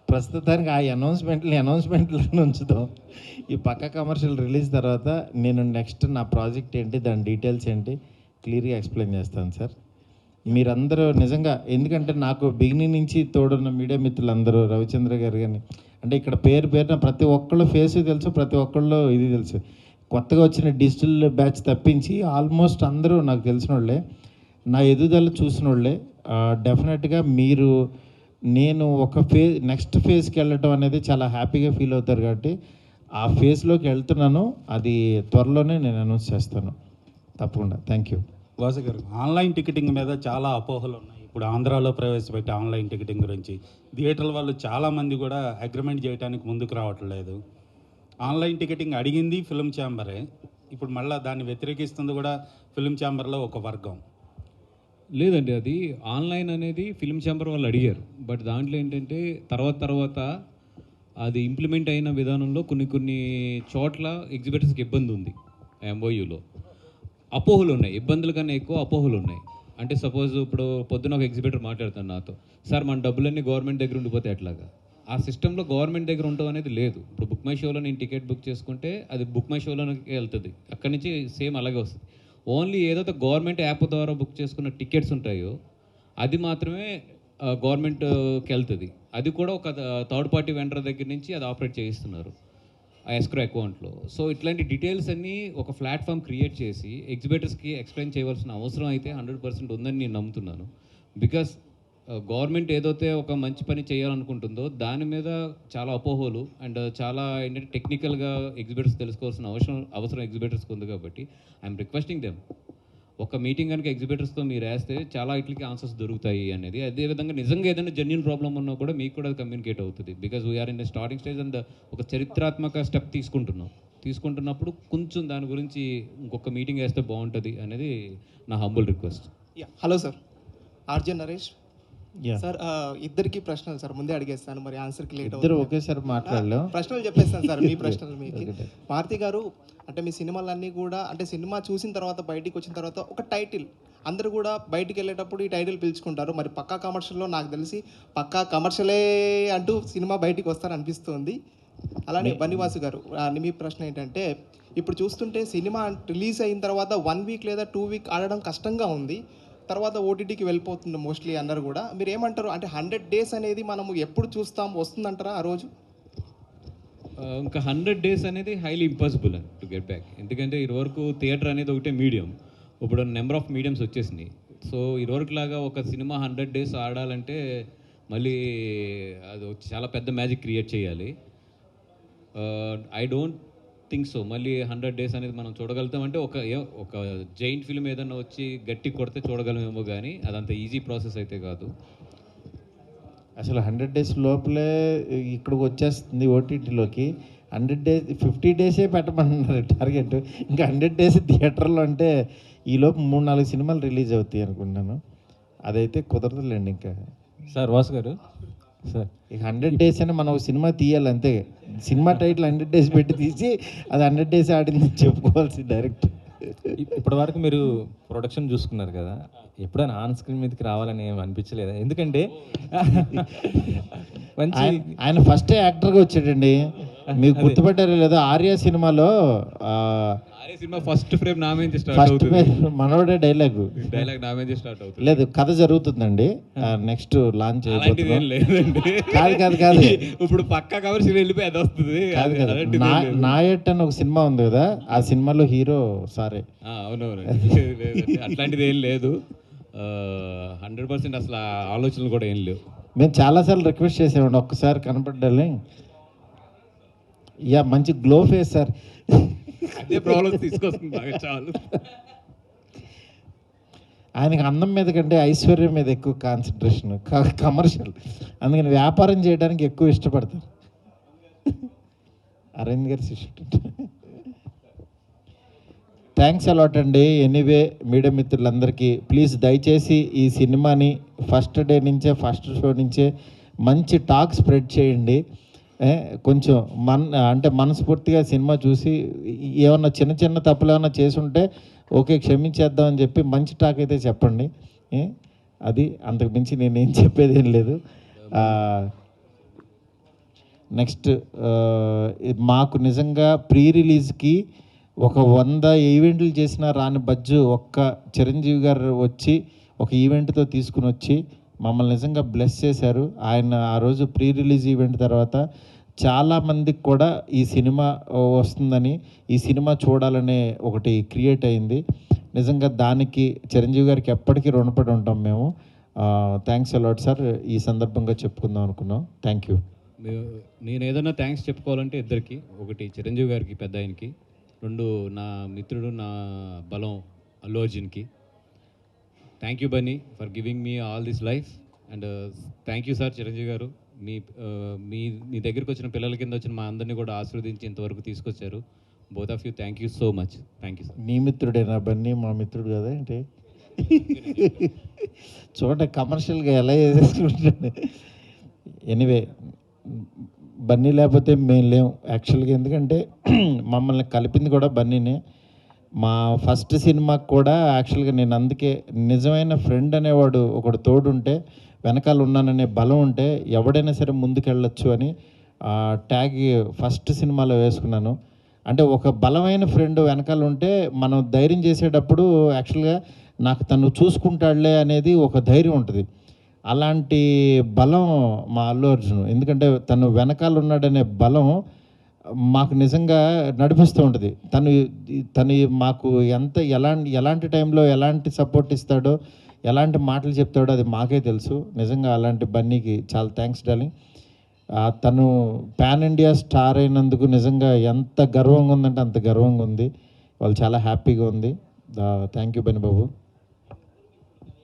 ప్రస్తుతానికి ఆ అనౌన్స్మెంట్లు ఉంచుదాం. ఈ పక్క కమర్షియల్ రిలీజ్ తర్వాత నేను నెక్స్ట్ నా ప్రాజెక్ట్ ఏంటి, దాని డీటెయిల్స్ ఏంటి క్లియర్గా ఎక్స్ప్లెయిన్ చేస్తాను సార్. మీరందరూ నిజంగా, ఎందుకంటే నాకు బిగినింగ్ నుంచి తోడున్న మీడియా మిత్రులందరూ, రవిచంద్ర గారు కానీ, అంటే ఇక్కడ పేరున ప్రతి ఒక్కళ్ళు ఫేస్ తెలుసు, ప్రతి ఒక్కళ్ళు ఇది తెలుసు. కొత్తగా వచ్చిన డిజిటల్ బ్యాచ్ తప్పించి ఆల్మోస్ట్ అందరూ నాకు తెలిసిన వాళ్ళే, నా ఎదుగుదల చూసిన వాళ్ళే. డెఫినెట్గా మీరు, నేను ఒక నెక్స్ట్ ఫేజ్కి వెళ్ళటం అనేది చాలా హ్యాపీగా ఫీల్ అవుతారు కాబట్టి ఆ ఫేజ్లోకి వెళ్తున్నాను. అది త్వరలోనే నేను అనౌన్స్ చేస్తాను తప్పకుండా. Thank you. వాసు గారు, ఆన్లైన్ టికెటింగ్ మీద చాలా అపోహలు ఉన్నాయి. ఇప్పుడు ఆంధ్రాలో ప్రవేశపెట్టే ఆన్లైన్ టికెటింగ్ గురించి థియేటర్ల వాళ్ళు చాలామంది కూడా అగ్రిమెంట్ చేయడానికి ముందుకు రావట్లేదు. ఆన్లైన్ టికెటింగ్ అడిగింది ఫిల్మ్ ఛాంబరే, ఇప్పుడు మళ్ళీ దాన్ని వ్యతిరేకిస్తుంది కూడా ఫిల్మ్ ఛాంబర్లో ఒక వర్గం. లేదండి, అది ఆన్లైన్ అనేది ఫిల్మ్ ఛాంబర్ వాళ్ళు అడిగారు. బట్ దాంట్లో ఏంటంటే తర్వాత అది ఇంప్లిమెంట్ అయిన విధానంలో కొన్ని చోట్ల ఎగ్జిబిటర్స్కి ఇబ్బంది ఉంది. ఎంఓయూలో అపోహలు ఉన్నాయి, ఇబ్బందుల కన్నా ఎక్కువ అపోహలు ఉన్నాయి. అంటే సపోజ్ ఇప్పుడు పొద్దున ఒక ఎగ్జిబిటర్ మాట్లాడుతాను నాతో, సార్ మన డబ్బులన్నీ గవర్నమెంట్ దగ్గర ఉండిపోతే ఎట్లాగా? ఆ సిస్టంలో గవర్నమెంట్ దగ్గర ఉండడం అనేది లేదు. ఇప్పుడు బుక్ మై షోలో నేను టికెట్ బుక్ చేసుకుంటే అది బుక్ మై షోలోకి వెళ్తుంది, అక్కడి నుంచి సేమ్ అలాగే వస్తుంది. ఓన్లీ ఏదైతే గవర్నమెంట్ యాప్ ద్వారా బుక్ చేసుకున్న టికెట్స్ ఉంటాయో అది మాత్రమే గవర్నమెంట్కి వెళ్తుంది. అది కూడా ఒక థర్డ్ పార్టీ వెండర్ దగ్గర నుంచి అది ఆపరేట్ చేయిస్తున్నారు ఆ ఎస్క్రో అకౌంట్లో. సో ఇట్లాంటి డీటెయిల్స్ అన్నీ ఒక ప్లాట్ఫామ్ క్రియేట్ చేసి ఎగ్జిబిటర్స్కి ఎక్స్ప్లెయిన్ చేయవలసిన అవసరం అయితే 100% ఉందని నేను నమ్ముతున్నాను. బికాస్ గవర్నమెంట్ ఏదైతే ఒక మంచి పని చేయాలనుకుంటుందో దాని మీద చాలా అపోహలు అండ్ చాలా ఏంటంటే టెక్నికల్గా ఎగ్జిబిటర్స్ తెలుసుకోవాల్సిన అవసరం ఎగ్జిబిటర్స్కి ఉంది. కాబట్టి ఐఎమ్ రిక్వెస్టింగ్ దెమ్, ఒక మీటింగ్ కనుక ఎగ్జిబిటర్స్తో మీరు వేస్తే చాలా ఇట్లకి ఆన్సర్స్ దొరుకుతాయి అనేది. అదేవిధంగా నిజంగా ఏదైనా జెన్యూన్ ప్రాబ్లం ఉన్నా కూడా మీకు కూడా అది కమ్యూనికేట్ అవుతుంది. Because we are in the starting stage and ఒక చరిత్రాత్మక స్టెప్ తీసుకుంటున్నప్పుడు కొంచెం దాని గురించి ఇంకొక మీటింగ్ వేస్తే బాగుంటుంది అనేది నా humble request. Hello sir, RJ Naresh Yeah. Sir. ఇద్దరికి ప్రశ్నలు సార్, ముందే అడిగేస్తాను, మరి ఆన్సర్కి లేట్ ఇద్దరు అవుతుంది. ఒకేసారి మాట్లాడలేం. ప్రశ్నలు చెప్పేస్తాను సార్, మీ ప్రశ్నలు మీకు. మారుతి గారు, అంటే మీ సినిమాలన్నీ కూడా, అంటే సినిమా చూసిన తర్వాత బయటికి వచ్చిన తర్వాత ఒక టైటిల్, అందరూ కూడా బయటికి వెళ్ళేటప్పుడు ఈ టైటిల్ పిలుచుకుంటారు. మరి పక్కా కమర్షియల్లో నాకు తెలిసి పక్కా కమర్షియలే అంటూ సినిమా బయటికి వస్తారనిపిస్తుంది. అలానే బన్నివాసు గారు, మీ ప్రశ్న ఏంటంటే, ఇప్పుడు చూస్తుంటే సినిమా రిలీజ్ అయిన తర్వాత 1 వీక్ లేదా 2 వీక్ ఆడడం కష్టంగా ఉంది, తర్వాత ఓటీటీకి వెళ్ళిపోతుంది మోస్ట్లీ అన్నారు కూడా. మీరు ఏమంటారు? అంటే 100 days అనేది మనము ఎప్పుడు చూస్తాం, వస్తుందంటారా ఆ రోజు? ఇంకా 100 days అనేది highly impossible to get back. ఎందుకంటే ఇదివరకు థియేటర్ అనేది ఒకటే మీడియం, ఇప్పుడు నెంబర్ ఆఫ్ మీడియమ్స్ వచ్చేసినాయి. సో ఇదివరకు లాగా ఒక సినిమా 100 days ఆడాలంటే మళ్ళీ అది చాలా పెద్ద మ్యాజిక్ క్రియేట్ చేయాలి. ఐ డోంట్ థింక్ సో మళ్ళీ 100 days అనేది మనం చూడగలుగుతామంటే ఒక జైంట్ ఫిల్మ్ ఏదైనా వచ్చి గట్టి కొడితే చూడగలమేమో, కానీ అదంత ఈజీ ప్రాసెస్ అయితే కాదు. అసలు 100 days లోపలే ఇక్కడికి వచ్చేస్తుంది ఓటీటీలోకి. 100 days 50 days పెట్టమంటున్నారు టార్గెట్. ఇంకా 100 days థియేటర్లో అంటే ఈలోపు 3-4 సినిమాలు రిలీజ్ అవుతాయి అనుకుంటున్నాను. అదైతే కుదరదులేండి ఇంకా. సార్ వాసు గారు, సార్ ఇక 100 days అని మనం ఒక సినిమా తీయాలి అంతే. సినిమా టైటిల్ 100 days పెట్టి తీసి అది 100 days ఆడిందని చెప్పుకోవాల్సి డైరెక్ట్. ఇప్పటి వరకు మీరు ప్రొడక్షన్ చూసుకున్నారు కదా, ఎప్పుడైనా ఆన్ స్క్రీన్ మీదకి రావాలని ఏమి అనిపించలేదా? ఎందుకంటే మంచి ఆయన ఫస్ట్ యాక్టర్గా వచ్చాడండి. మీకు గుర్తుపట్టారో లేదో, ఆర్య సినిమాలో సినిమా ఫస్ట్ ఫ్రేమ్ నా మీద స్టార్ట్ ఫస్ట్ అవుతుంది, మనోడే డైలాగ్ నా మీద స్టార్ట్ అవుతుంది. లేదు, కథ జరుగుతుందండి, నెక్స్ట్ లాంచ్ అలాంటిది ఏం లేదండి. కాదు ఇప్పుడు పక్కా కమర్షియల్ వెళ్ళిపోయి అది వస్తుంది. నాయట్ అని ఒక సినిమా ఉంది కదా, ఆ సినిమాలో హీరో సారే. అవునవును, అట్లాంటిది ఏం లేదు. 100% అసలు ఆ ఆలోచనలు కూడా ఏం లేవు. మేము చాలాసార్లు రిక్వెస్ట్ చేసామండి, ఒక్కసారి కనపడ్డాలి. యా, మంచి గ్లో ఫేస్ సార్. అదే ప్రాబ్లమ్స్ తీసుకొస్తుంది బాగా చాలు. ఆయనకి అందం మీద కంటే ఐశ్వర్యం మీద ఎక్కువ కాన్సన్ట్రేషన్, కమర్షియల్. అందుకని వ్యాపారం చేయడానికి ఎక్కువ ఇష్టపడతారు. అరవింద్ గారి శిష్యుడు. థ్యాంక్స్ అలాట్ అండి. ఎనీవే మీడియా మిత్రులందరికీ ప్లీజ్ దయచేసి ఈ సినిమాని ఫస్ట్ డే నుంచే, ఫస్ట్ షో నుంచే మంచి టాక్ స్ప్రెడ్ చేయండి. కొంచెం అంటే మనస్ఫూర్తిగా సినిమా చూసి ఏమన్నా చిన్న తప్పులు ఏమన్నా చేసుంటే ఓకే క్షమించేద్దామని చెప్పి మంచి టాక్ అయితే చెప్పండి. అది అంతకు మించి నేనేం చెప్పేది ఏం లేదు. నెక్స్ట్ మాకు నిజంగా ప్రీ రిలీజ్కి ఒక 100 ఈవెంట్లు చేసిన రాని బజ్జు ఒక్క చిరంజీవి గారు వచ్చి ఒక ఈవెంట్తో తీసుకుని వచ్చి మమ్మల్ని నిజంగా బ్లెస్ చేశారు. ఆయన ఆ రోజు ప్రీ రిలీజ్ ఈవెంట్ తర్వాత చాలామందికి కూడా ఈ సినిమా వస్తుందని, ఈ సినిమా చూడాలనే ఒకటి క్రియేట్ అయింది. నిజంగా దానికి చిరంజీవి గారికి ఎప్పటికీ రుణపడి ఉంటాం మేము. థ్యాంక్స్ అలాట్ సార్, ఈ సందర్భంగా చెప్పుకుందాం అనుకున్నాం. Thank you. నేను ఏదైనా థ్యాంక్స్ చెప్పుకోవాలంటే ఇద్దరికి, ఒకటి చిరంజీవి గారికి పెద్ద ఆయనకి, రెండు నా మిత్రుడు నా బలం అల్లు అర్జున్కి. Thank you Bunny for giving me all this life. And thank you sir Chiranjeevi గారు, మీ దగ్గరికి వచ్చిన పిల్లల కింద వచ్చిన మా అందరినీ కూడా ఆశీర్వదించి ఇంతవరకు తీసుకొచ్చారు. Both of you thank you so much. Thank you sir. నీ మిత్రుడేనా బన్నీ? మా మిత్రుడు కదా ఏంటి? చూడ కమర్షియల్గా ఎలా చేసేసుకుంటాడు. ఎనీవే, బన్నీ లేకపోతే మేము లేము యాక్చువల్గా. ఎందుకంటే మమ్మల్ని కలిపింది కూడా బన్నీనే. మా ఫస్ట్ సినిమాకి కూడా యాక్చువల్గా నేను అందుకే నిజమైన ఫ్రెండ్ అనేవాడు ఒకడు తోడుంటే, వెనకాల ఉన్నాననే బలం ఉంటే ఎవడైనా సరే ముందుకెళ్ళొచ్చు అని ట్యాగ్ ఫస్ట్ సినిమాలో వేసుకున్నాను. అంటే ఒక బలమైన ఫ్రెండ్ వెనకాల ఉంటే మనం ధైర్యం చేసేటప్పుడు యాక్చువల్గా నాకు తను చూసుకుంటాడులే అనేది ఒక ధైర్యం ఉంటుంది. అలాంటి బలం మా అల్లు అర్జున్. ఎందుకంటే తను వెనకాల ఉన్నాడనే బలం మాకు నిజంగా నడిపిస్తూ ఉంటుంది. తను మాకు ఎలాంటి టైంలో ఎలాంటి సపోర్ట్ ఇస్తాడో, ఎలాంటి మాటలు చెప్తాడో అది మాకే తెలుసు. నిజంగా అలాంటి బన్నీకి చాలా థ్యాంక్స్ డార్లింగ్. తను పాన్ ఇండియా స్టార్ అయినందుకు నిజంగా ఎంత గర్వంగా ఉందంటే అంత గర్వంగా ఉంది. వాళ్ళు చాలా హ్యాపీగా ఉంది. Thank you Bunny Babu.